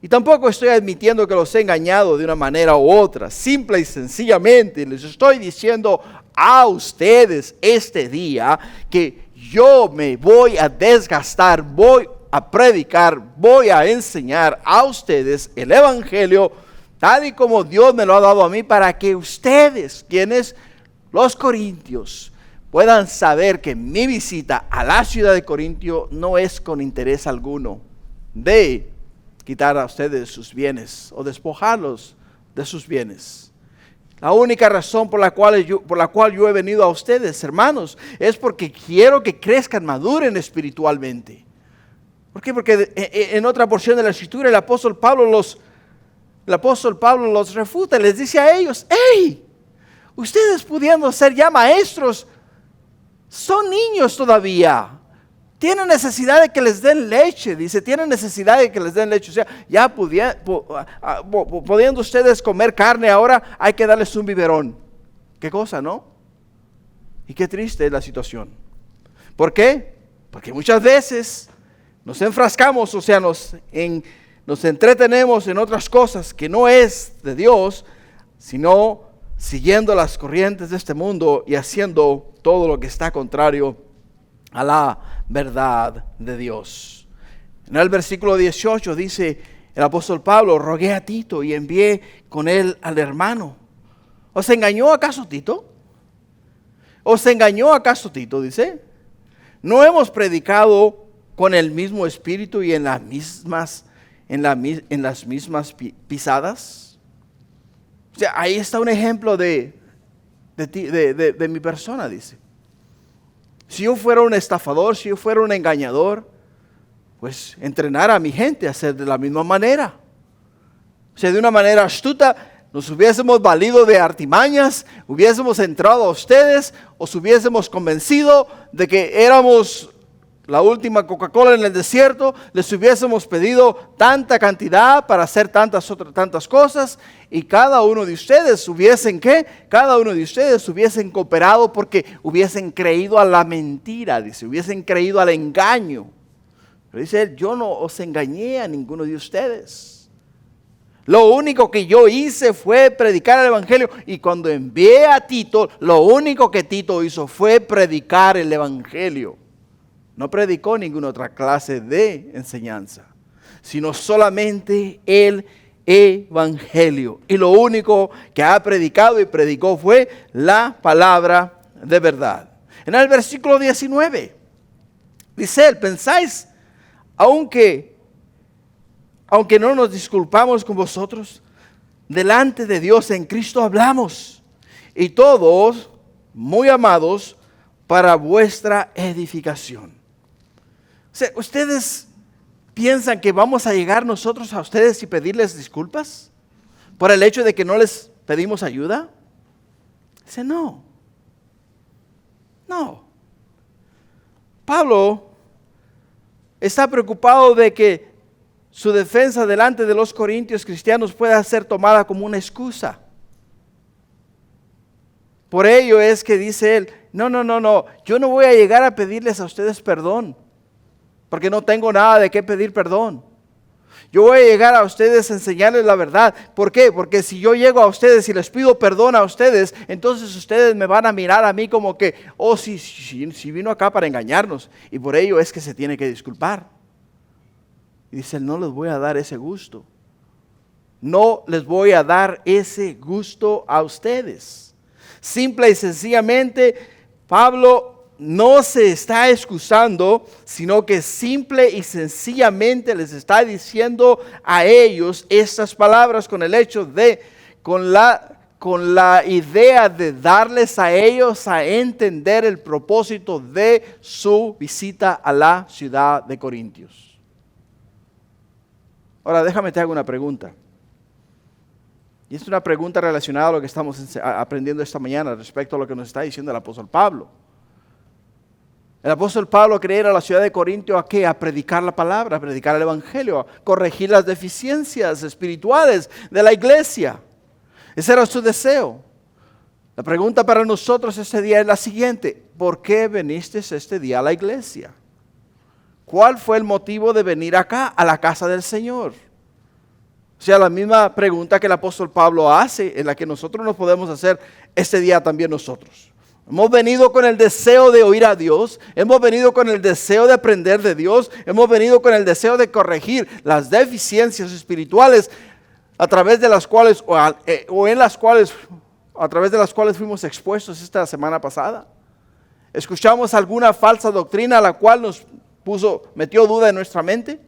Y tampoco estoy admitiendo que los he engañado de una manera u otra, simple y sencillamente les estoy diciendo a ustedes este día que yo me voy a desgastar, voy a predicar, voy a enseñar a ustedes el evangelio tal y como Dios me lo ha dado a mí para que ustedes, quienes los corintios, puedan saber que mi visita a la ciudad de Corintio no es con interés alguno de quitar a ustedes sus bienes o despojarlos de sus bienes. La única razón por la cual yo he venido a ustedes, hermanos, es porque quiero que crezcan, maduren espiritualmente. ¿Por qué? Porque en otra porción de la escritura el apóstol Pablo los refuta, les dice a ellos, ¡hey! Ustedes pudiendo ser ya maestros, son niños todavía. Tienen necesidad de que les den leche, dice, tienen necesidad de que les den leche. O sea, ya pudiendo ustedes comer carne, ahora hay que darles un biberón. ¿Qué cosa, no? Y qué triste es la situación. ¿Por qué? Porque muchas veces nos enfrascamos, o sea, nos entretenemos en otras cosas que no es de Dios, sino siguiendo las corrientes de este mundo y haciendo todo lo que está contrario a la verdad de Dios. En el versículo 18 dice el apóstol Pablo, rogué a Tito y envié con él al hermano. ¿Os engañó acaso Tito? ¿Os engañó acaso Tito? Dice, ¿no hemos predicado con el mismo espíritu y en las mismas pisadas? O sea, ahí está un ejemplo de mi persona, dice. Si yo fuera un estafador, si yo fuera un engañador, pues entrenar a mi gente a hacer de la misma manera. O sea, de una manera astuta, nos hubiésemos valido de artimañas, hubiésemos entrado a ustedes, os hubiésemos convencido de que éramos la última Coca-Cola en el desierto, les hubiésemos pedido tanta cantidad para hacer tantas cosas y cada uno de ustedes hubiesen cooperado porque hubiesen creído a la mentira, dice, hubiesen creído al engaño. Pero dice él, yo no os engañé a ninguno de ustedes. Lo único que yo hice fue predicar el evangelio y cuando envié a Tito, lo único que Tito hizo fue predicar el evangelio. No predicó ninguna otra clase de enseñanza, sino solamente él evangelio. Y lo único que ha predicado y predicó fue la palabra de verdad. En el versículo 19 dice él: pensáis, aunque no nos disculpamos con vosotros, delante de Dios en Cristo hablamos, y todos muy amados para vuestra edificación. O sea, ¿ustedes piensan que vamos a llegar nosotros a ustedes y pedirles disculpas por el hecho de que no les pedimos ayuda? Dice, no. Pablo está preocupado de que su defensa delante de los corintios cristianos pueda ser tomada como una excusa. Por ello es que dice él: no, yo no voy a llegar a pedirles a ustedes perdón, porque no tengo nada de qué pedir perdón. Yo voy a llegar a ustedes a enseñarles la verdad. ¿Por qué? Porque si yo llego a ustedes y les pido perdón a ustedes, entonces ustedes me van a mirar a mí como que, oh, sí, vino acá para engañarnos. Y por ello es que se tiene que disculpar. Y dice, no les voy a dar ese gusto. No les voy a dar ese gusto a ustedes. Simple y sencillamente, Pablo no se está excusando, sino que simple y sencillamente les está diciendo a ellos estas palabras con la idea de darles a ellos a entender el propósito de su visita a la ciudad de Corintios. Ahora déjame te hago una pregunta. Y es una pregunta relacionada a lo que estamos aprendiendo esta mañana respecto a lo que nos está diciendo el apóstol Pablo. El apóstol Pablo quería ir a la ciudad de Corintio ¿a qué? A predicar la palabra, a predicar el evangelio, a corregir las deficiencias espirituales de la iglesia. Ese era su deseo. La pregunta para nosotros este día es la siguiente: ¿por qué viniste este día a la iglesia? ¿Cuál fue el motivo de venir acá, a la casa del Señor? O sea, la misma pregunta que el apóstol Pablo hace, en la que nosotros nos podemos hacer este día también nosotros. Hemos venido con el deseo de oír a Dios, hemos venido con el deseo de aprender de Dios, hemos venido con el deseo de corregir las deficiencias espirituales a través de las cuales a través de las cuales fuimos expuestos esta semana pasada. Escuchamos alguna falsa doctrina a la cual nos metió duda en nuestra mente.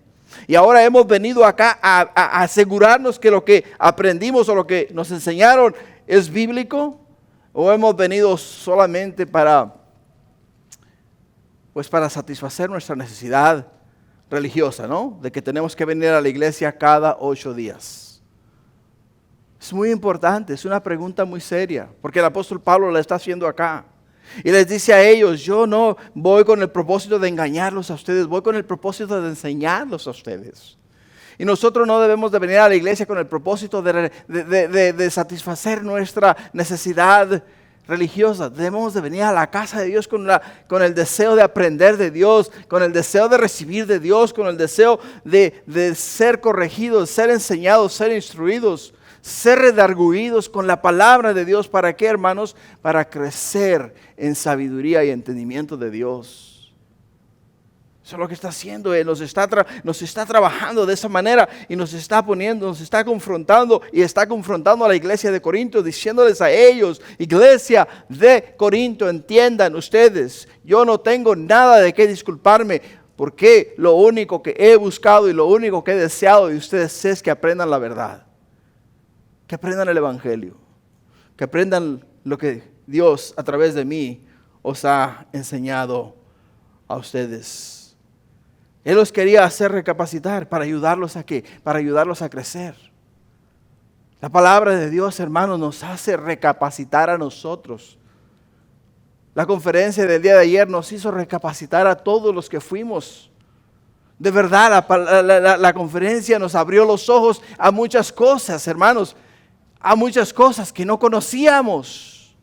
Y ahora hemos venido acá a asegurarnos que lo que aprendimos o lo que nos enseñaron es bíblico. ¿O hemos venido solamente para satisfacer nuestra necesidad religiosa, ¿no? De que tenemos que venir a la iglesia cada 8 días. Es muy importante, es una pregunta muy seria, porque el apóstol Pablo la está haciendo acá. Y les dice a ellos, yo no voy con el propósito de engañarlos a ustedes, voy con el propósito de enseñarlos a ustedes. Y nosotros no debemos de venir a la iglesia con el propósito de satisfacer nuestra necesidad religiosa. Debemos de venir a la casa de Dios con el deseo de aprender de Dios, con el deseo de recibir de Dios, con el deseo de ser corregidos, ser enseñados, ser instruidos, ser redarguidos con la palabra de Dios. ¿Para qué, hermanos? Para crecer en sabiduría y entendimiento de Dios. Eso es lo que está haciendo Él, nos está trabajando de esa manera y nos está confrontando y está confrontando a la iglesia de Corinto, diciéndoles a ellos, iglesia de Corinto, entiendan ustedes, yo no tengo nada de qué disculparme, porque lo único que he buscado y lo único que he deseado de ustedes es que aprendan la verdad, que aprendan el evangelio, que aprendan lo que Dios a través de mí os ha enseñado a ustedes. Él los quería hacer recapacitar para ayudarlos a ¿qué? Para ayudarlos a crecer. La palabra de Dios, hermanos, nos hace recapacitar a nosotros. La conferencia del día de ayer nos hizo recapacitar a todos los que fuimos. De verdad, la conferencia nos abrió los ojos a muchas cosas, hermanos, a muchas cosas que no conocíamos.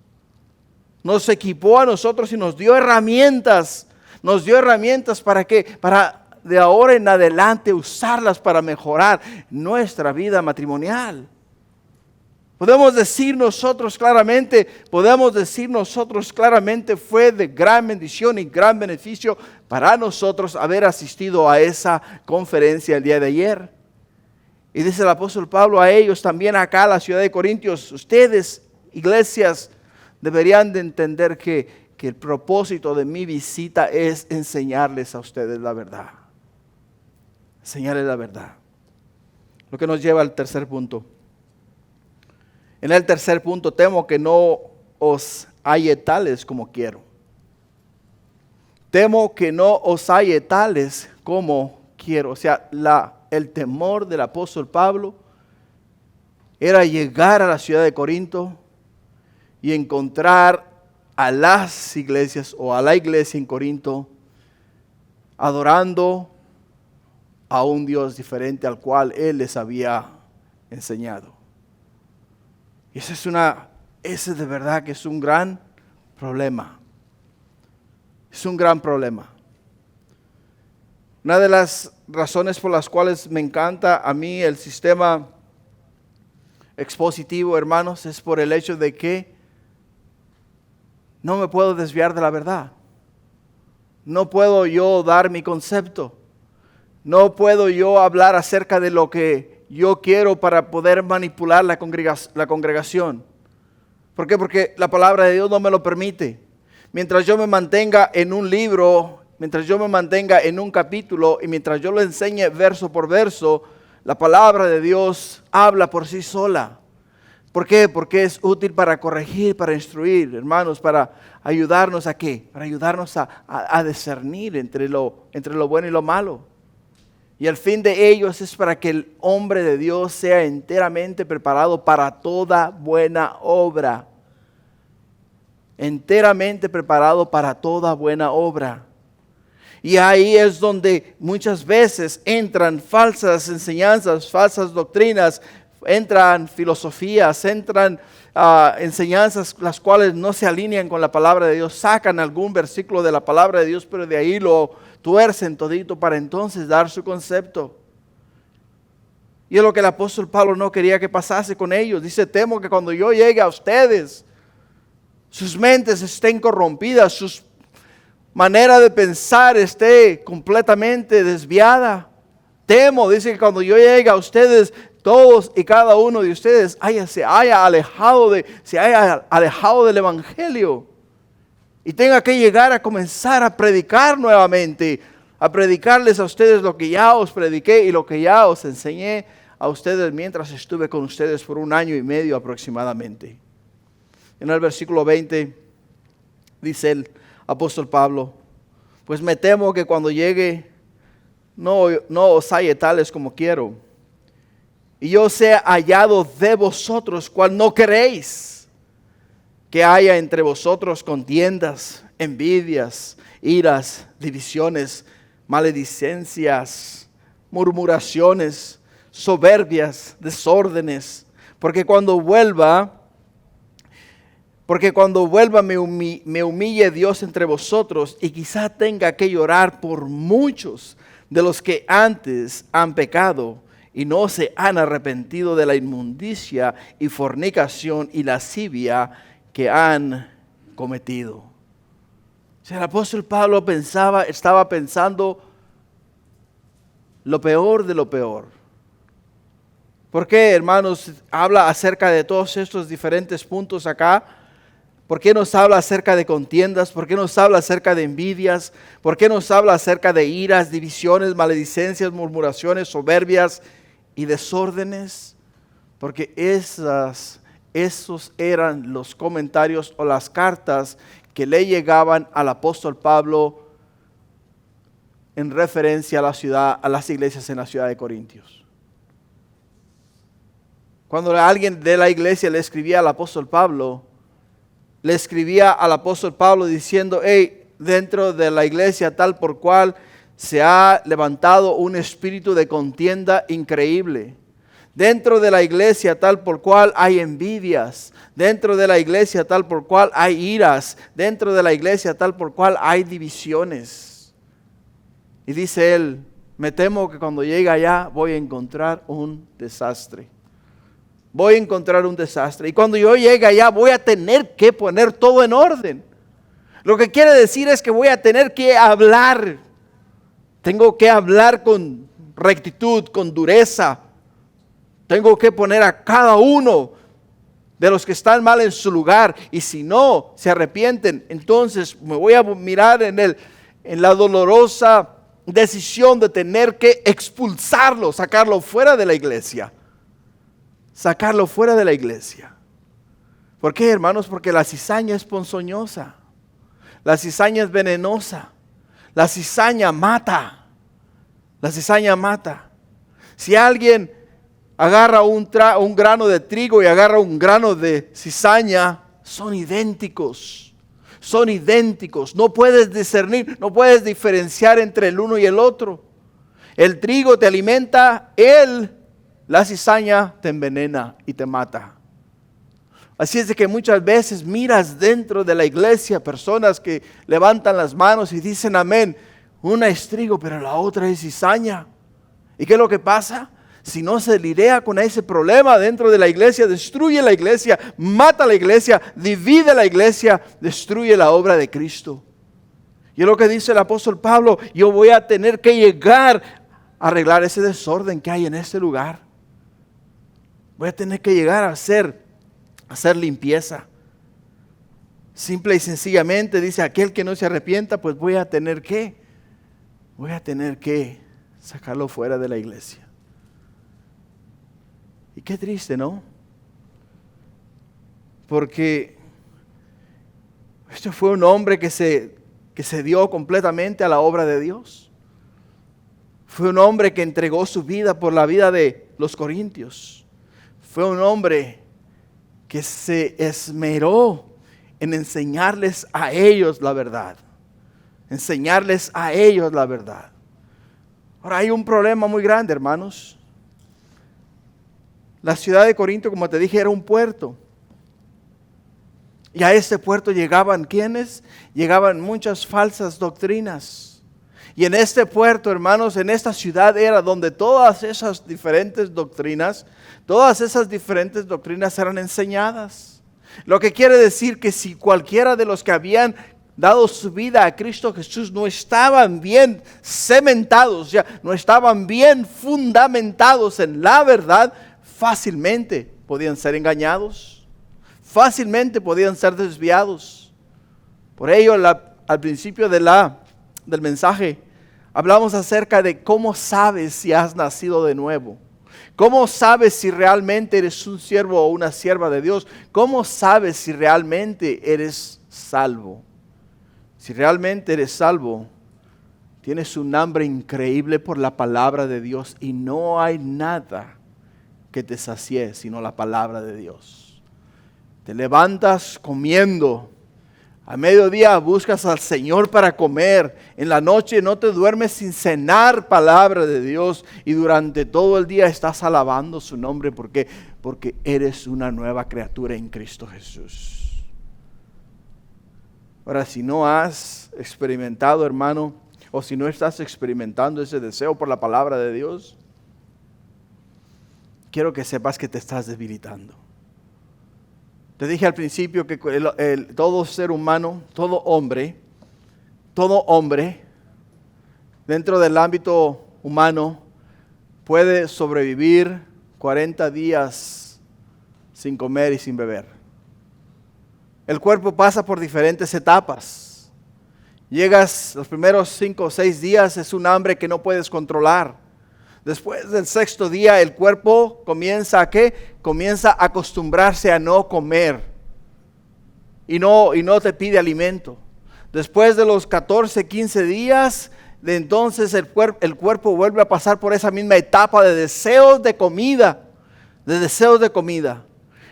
Nos equipó a nosotros y nos dio herramientas. Nos dio herramientas para ¿qué? Para de ahora en adelante usarlas para mejorar nuestra vida matrimonial. Podemos decir nosotros claramente, fue de gran bendición y gran beneficio para nosotros haber asistido a esa conferencia el día de ayer. Y dice el apóstol Pablo a ellos también acá, a la ciudad de Corintios: ustedes, iglesias, deberían de entender que el propósito de mi visita es enseñarles a ustedes la verdad. Enseñarles la verdad. Lo que nos lleva al tercer punto. En el tercer punto: temo que no os halle tales como quiero. Temo que no os halle tales como quiero. O sea, el temor del apóstol Pablo era llegar a la ciudad de Corinto y encontrar a las iglesias o a la iglesia en Corinto adorando a un Dios diferente al cual él les había enseñado. Y ese de verdad que es un gran problema. Es un gran problema. Una de las razones por las cuales me encanta a mí el sistema expositivo, hermanos, es por el hecho de que no me puedo desviar de la verdad. No puedo yo dar mi concepto. No puedo yo hablar acerca de lo que yo quiero para poder manipular la congregación. ¿Por qué? Porque la palabra de Dios no me lo permite. Mientras yo me mantenga en un libro, mientras yo me mantenga en un capítulo y mientras yo lo enseñe verso por verso, la palabra de Dios habla por sí sola. ¿Por qué? Porque es útil para corregir, para instruir, hermanos, para ayudarnos a ¿qué? Para ayudarnos a discernir entre lo bueno y lo malo. Y el fin de ellos es para que el hombre de Dios sea enteramente preparado para toda buena obra. Enteramente preparado para toda buena obra. Y ahí es donde muchas veces entran falsas enseñanzas, falsas doctrinas, entran filosofías, entran enseñanzas las cuales no se alinean con la palabra de Dios, sacan algún versículo de la palabra de Dios, pero de ahí lo tuercen todito para entonces dar su concepto. Y es lo que el apóstol Pablo no quería que pasase con ellos. Dice: temo que cuando yo llegue a ustedes, sus mentes estén corrompidas, su manera de pensar esté completamente desviada. Temo, dice, que cuando yo llegue a ustedes, todos y cada uno de ustedes se haya alejado del evangelio y tenga que llegar a comenzar a predicar nuevamente, a predicarles a ustedes lo que ya os prediqué y lo que ya os enseñé a ustedes mientras estuve con ustedes por 1 año y medio aproximadamente. En el versículo 20 dice el apóstol Pablo: pues me temo que cuando llegue no os halle tales como quiero, y yo sea hallado de vosotros cual no queréis, que haya entre vosotros contiendas, envidias, iras, divisiones, maledicencias, murmuraciones, soberbias, desórdenes, porque cuando vuelva me humille Dios entre vosotros, y quizá tenga que llorar por muchos de los que antes han pecado y no se han arrepentido de la inmundicia y fornicación y lascivia que han cometido. O sea, el apóstol Pablo estaba pensando lo peor de lo peor. ¿Por qué, hermanos, habla acerca de todos estos diferentes puntos acá? ¿Por qué nos habla acerca de contiendas? ¿Por qué nos habla acerca de envidias? ¿Por qué nos habla acerca de iras, divisiones, maledicencias, murmuraciones, soberbias y desórdenes? Porque esos eran los comentarios o las cartas que le llegaban al apóstol Pablo en referencia a las iglesias en la ciudad de Corintios. Cuando alguien de la iglesia le escribía al apóstol Pablo, diciendo: hey, dentro de la iglesia tal por cual se ha levantado un espíritu de contienda increíble. Dentro de la iglesia tal por cual hay envidias. Dentro de la iglesia tal por cual hay iras. Dentro de la iglesia tal por cual hay divisiones. Y dice él: me temo que cuando llegue allá voy a encontrar un desastre. Voy a encontrar un desastre. Y cuando yo llegue allá voy a tener que poner todo en orden. Lo que quiere decir es que voy a tener que hablar. Tengo que hablar con rectitud, con dureza. Tengo que poner a cada uno de los que están mal en su lugar. Y si no se arrepienten, entonces me voy a mirar en la dolorosa decisión de tener que expulsarlo, sacarlo fuera de la iglesia. Sacarlo fuera de la iglesia. ¿Por qué, hermanos? Porque la cizaña es ponzoñosa. La cizaña es venenosa. La cizaña mata. La cizaña mata. Si alguien agarra un grano de trigo y agarra un grano de cizaña, son idénticos. Son idénticos. No puedes discernir, no puedes diferenciar entre el uno y el otro. El trigo te alimenta, la cizaña te envenena y te mata. Así es de que muchas veces miras dentro de la iglesia personas que levantan las manos y dicen amén. Una es trigo, pero la otra es cizaña. ¿Y qué es lo que pasa? Si no se lidia con ese problema dentro de la iglesia, destruye la iglesia, mata la iglesia, divide la iglesia, destruye la obra de Cristo. Y es lo que dice el apóstol Pablo, yo voy a tener que llegar a arreglar ese desorden que hay en este lugar. Voy a tener que llegar a hacer limpieza. Simple y sencillamente dice, aquel que no se arrepienta, pues voy a tener que sacarlo fuera de la iglesia. Y qué triste, ¿no? Porque este fue un hombre que se dio completamente a la obra de Dios. Fue un hombre que entregó su vida por la vida de los corintios. Fue un hombre que se esmeró en enseñarles a ellos la verdad. Enseñarles a ellos la verdad. Ahora hay un problema muy grande, hermanos. La ciudad de Corinto, como te dije, era un puerto. Y a este puerto llegaban, ¿quiénes? Llegaban muchas falsas doctrinas. Y en este puerto, hermanos, en esta ciudad era donde todas esas diferentes doctrinas eran enseñadas. Lo que quiere decir que si cualquiera de los que habían dado su vida a Cristo Jesús no estaban bien cementados, ya no estaban bien fundamentados en la verdad, fácilmente podían ser engañados, fácilmente podían ser desviados. Por ello, al principio del mensaje, hablamos acerca de cómo sabes si has nacido de nuevo. ¿Cómo sabes si realmente eres un siervo o una sierva de Dios? ¿Cómo sabes si realmente eres salvo? Si realmente eres salvo, tienes un hambre increíble por la palabra de Dios y no hay nada que te sacie sino la palabra de Dios. Te levantas comiendo. A mediodía buscas al Señor para comer. En la noche no te duermes sin cenar palabra de Dios. Y durante todo el día estás alabando su nombre. ¿Por qué? Porque eres una nueva criatura en Cristo Jesús. Ahora, si no has experimentado, hermano, o si no estás experimentando ese deseo por la palabra de Dios, quiero que sepas que te estás debilitando. Te dije al principio que todo ser humano, todo hombre, dentro del ámbito humano, puede sobrevivir 40 días sin comer y sin beber. El cuerpo pasa por diferentes etapas. Llegas los primeros 5 o 6 días, es un hambre que no puedes controlar. Después del 6º día, el cuerpo comienza a ¿qué? Comienza a acostumbrarse a no comer. Y no te pide alimento. Después de los 14, 15 días, de entonces el cuerpo vuelve a pasar por esa misma etapa de deseos de comida.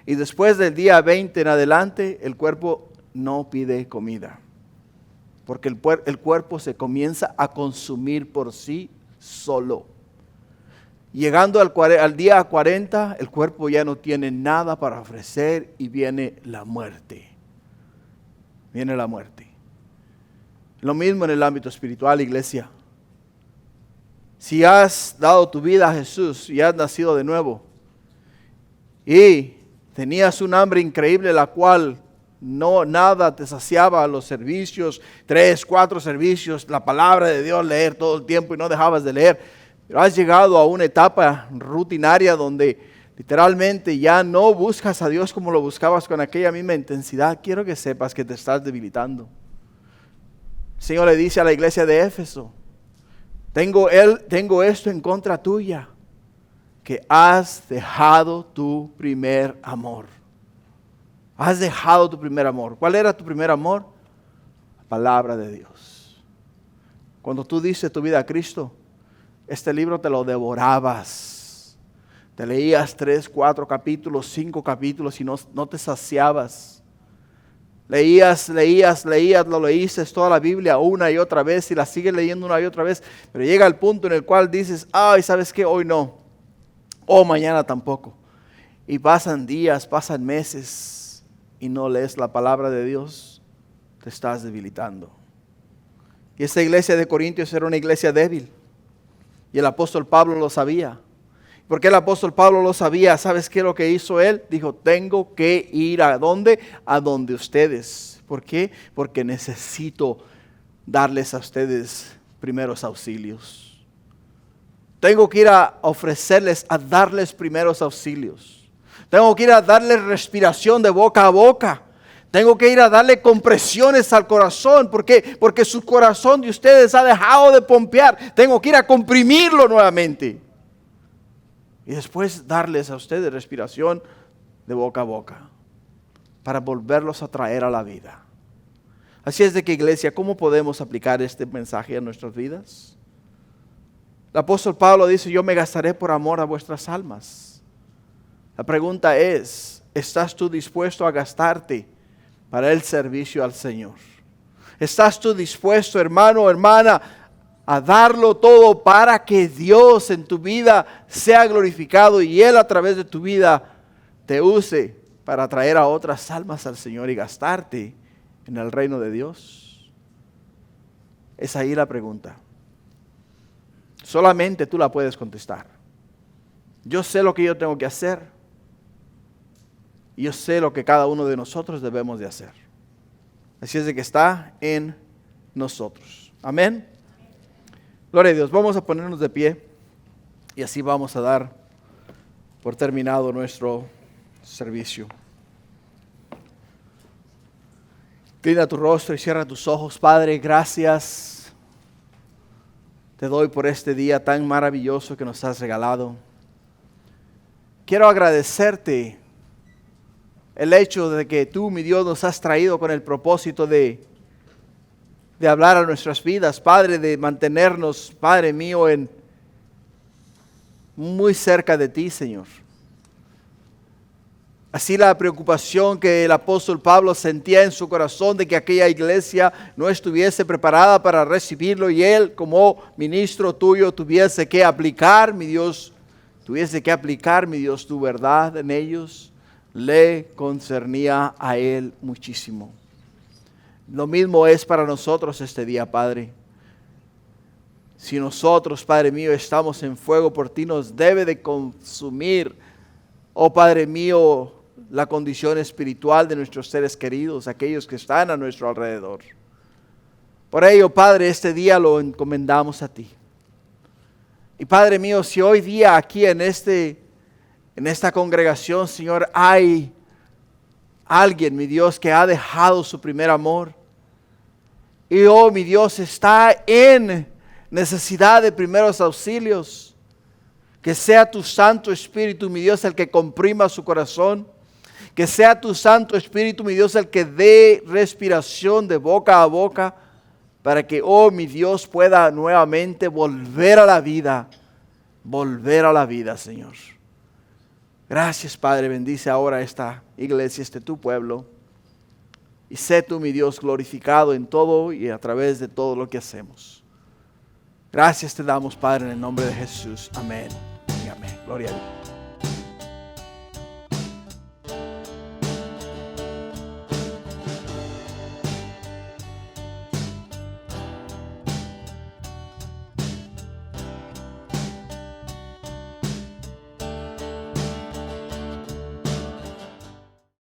Y después del día 20 en adelante, el cuerpo no pide comida. Porque el cuerpo se comienza a consumir por sí solo. Llegando al día 40, el cuerpo ya no tiene nada para ofrecer y viene la muerte. Viene la muerte. Lo mismo en el ámbito espiritual, iglesia. Si has dado tu vida a Jesús y has nacido de nuevo y tenías un hambre increíble la cual nada te saciaba, los servicios, 3, 4 servicios, la palabra de Dios, leer todo el tiempo y no dejabas de leer. Pero has llegado a una etapa rutinaria donde literalmente ya no buscas a Dios como lo buscabas con aquella misma intensidad, quiero que sepas que te estás debilitando. El Señor le dice a la iglesia de Éfeso, tengo esto en contra tuya, que has dejado tu primer amor. Has dejado tu primer amor. ¿Cuál era tu primer amor? La palabra de Dios. Cuando tú diste tu vida a Cristo, este libro te lo devorabas. Te leías 3, 4 capítulos, 5 capítulos y no te saciabas. Leías, lo leíste toda la Biblia una y otra vez y la sigues leyendo una y otra vez. Pero llega el punto en el cual dices, ay, ¿sabes qué? Hoy no. O mañana tampoco. Y pasan días, pasan meses y no lees la palabra de Dios. Te estás debilitando. Y esta iglesia de Corintios era una iglesia débil. Y el apóstol Pablo lo sabía. ¿Por qué el apóstol Pablo lo sabía? ¿Sabes qué es lo que hizo él? Dijo, tengo que ir ¿a dónde? A donde ustedes. ¿Por qué? Porque necesito darles a ustedes primeros auxilios. Tengo que ir a ofrecerles, a darles primeros auxilios. Tengo que ir a darles respiración de boca a boca. Tengo que ir a darle compresiones al corazón. ¿Por qué? Porque su corazón de ustedes ha dejado de pompear. Tengo que ir a comprimirlo nuevamente. Y después darles a ustedes respiración de boca a boca. Para volverlos a traer a la vida. Así es de que, iglesia, ¿cómo podemos aplicar este mensaje a nuestras vidas? El apóstol Pablo dice, yo me gastaré por amor a vuestras almas. La pregunta es, ¿estás tú dispuesto a gastarte para el servicio al Señor? ¿Estás tú dispuesto, hermano o hermana, a darlo todo para que Dios en tu vida sea glorificado y Él a través de tu vida te use para traer a otras almas al Señor y gastarte en el reino de Dios? Es ahí la pregunta. Solamente tú la puedes contestar. Yo sé lo que yo tengo que hacer. Y yo sé lo que cada uno de nosotros debemos de hacer. Así es de que está en nosotros. Amén. Gloria a Dios. Vamos a ponernos de pie. Y así vamos a dar por terminado nuestro servicio. Inclina tu rostro y cierra tus ojos. Padre, gracias te doy por este día tan maravilloso que nos has regalado. Quiero agradecerte el hecho de que tú, mi Dios, nos has traído con el propósito de hablar a nuestras vidas, Padre, de mantenernos, Padre mío, muy cerca de ti, Señor. Así la preocupación que el apóstol Pablo sentía en su corazón de que aquella iglesia no estuviese preparada para recibirlo y él como ministro tuyo tuviese que aplicar, mi Dios, tu verdad en ellos, le concernía a él muchísimo. Lo mismo es para nosotros este día, Padre. Si nosotros, Padre mío, estamos en fuego por ti, nos debe de consumir, oh Padre mío, la condición espiritual de nuestros seres queridos, aquellos que están a nuestro alrededor. Por ello, Padre, este día lo encomendamos a ti. Y Padre mío, si hoy día aquí en esta congregación, Señor, hay alguien, mi Dios, que ha dejado su primer amor. Y oh, mi Dios, está en necesidad de primeros auxilios. Que sea tu Santo Espíritu, mi Dios, el que comprima su corazón. Que sea tu Santo Espíritu, mi Dios, el que dé respiración de boca a boca. Para que, oh, mi Dios, pueda nuevamente volver a la vida. Volver a la vida, Señor. Gracias, Padre. Bendice ahora esta iglesia, tu pueblo. Y sé tú, mi Dios, glorificado en todo y a través de todo lo que hacemos. Gracias te damos, Padre, en el nombre de Jesús. Amén y amén. Gloria a Dios.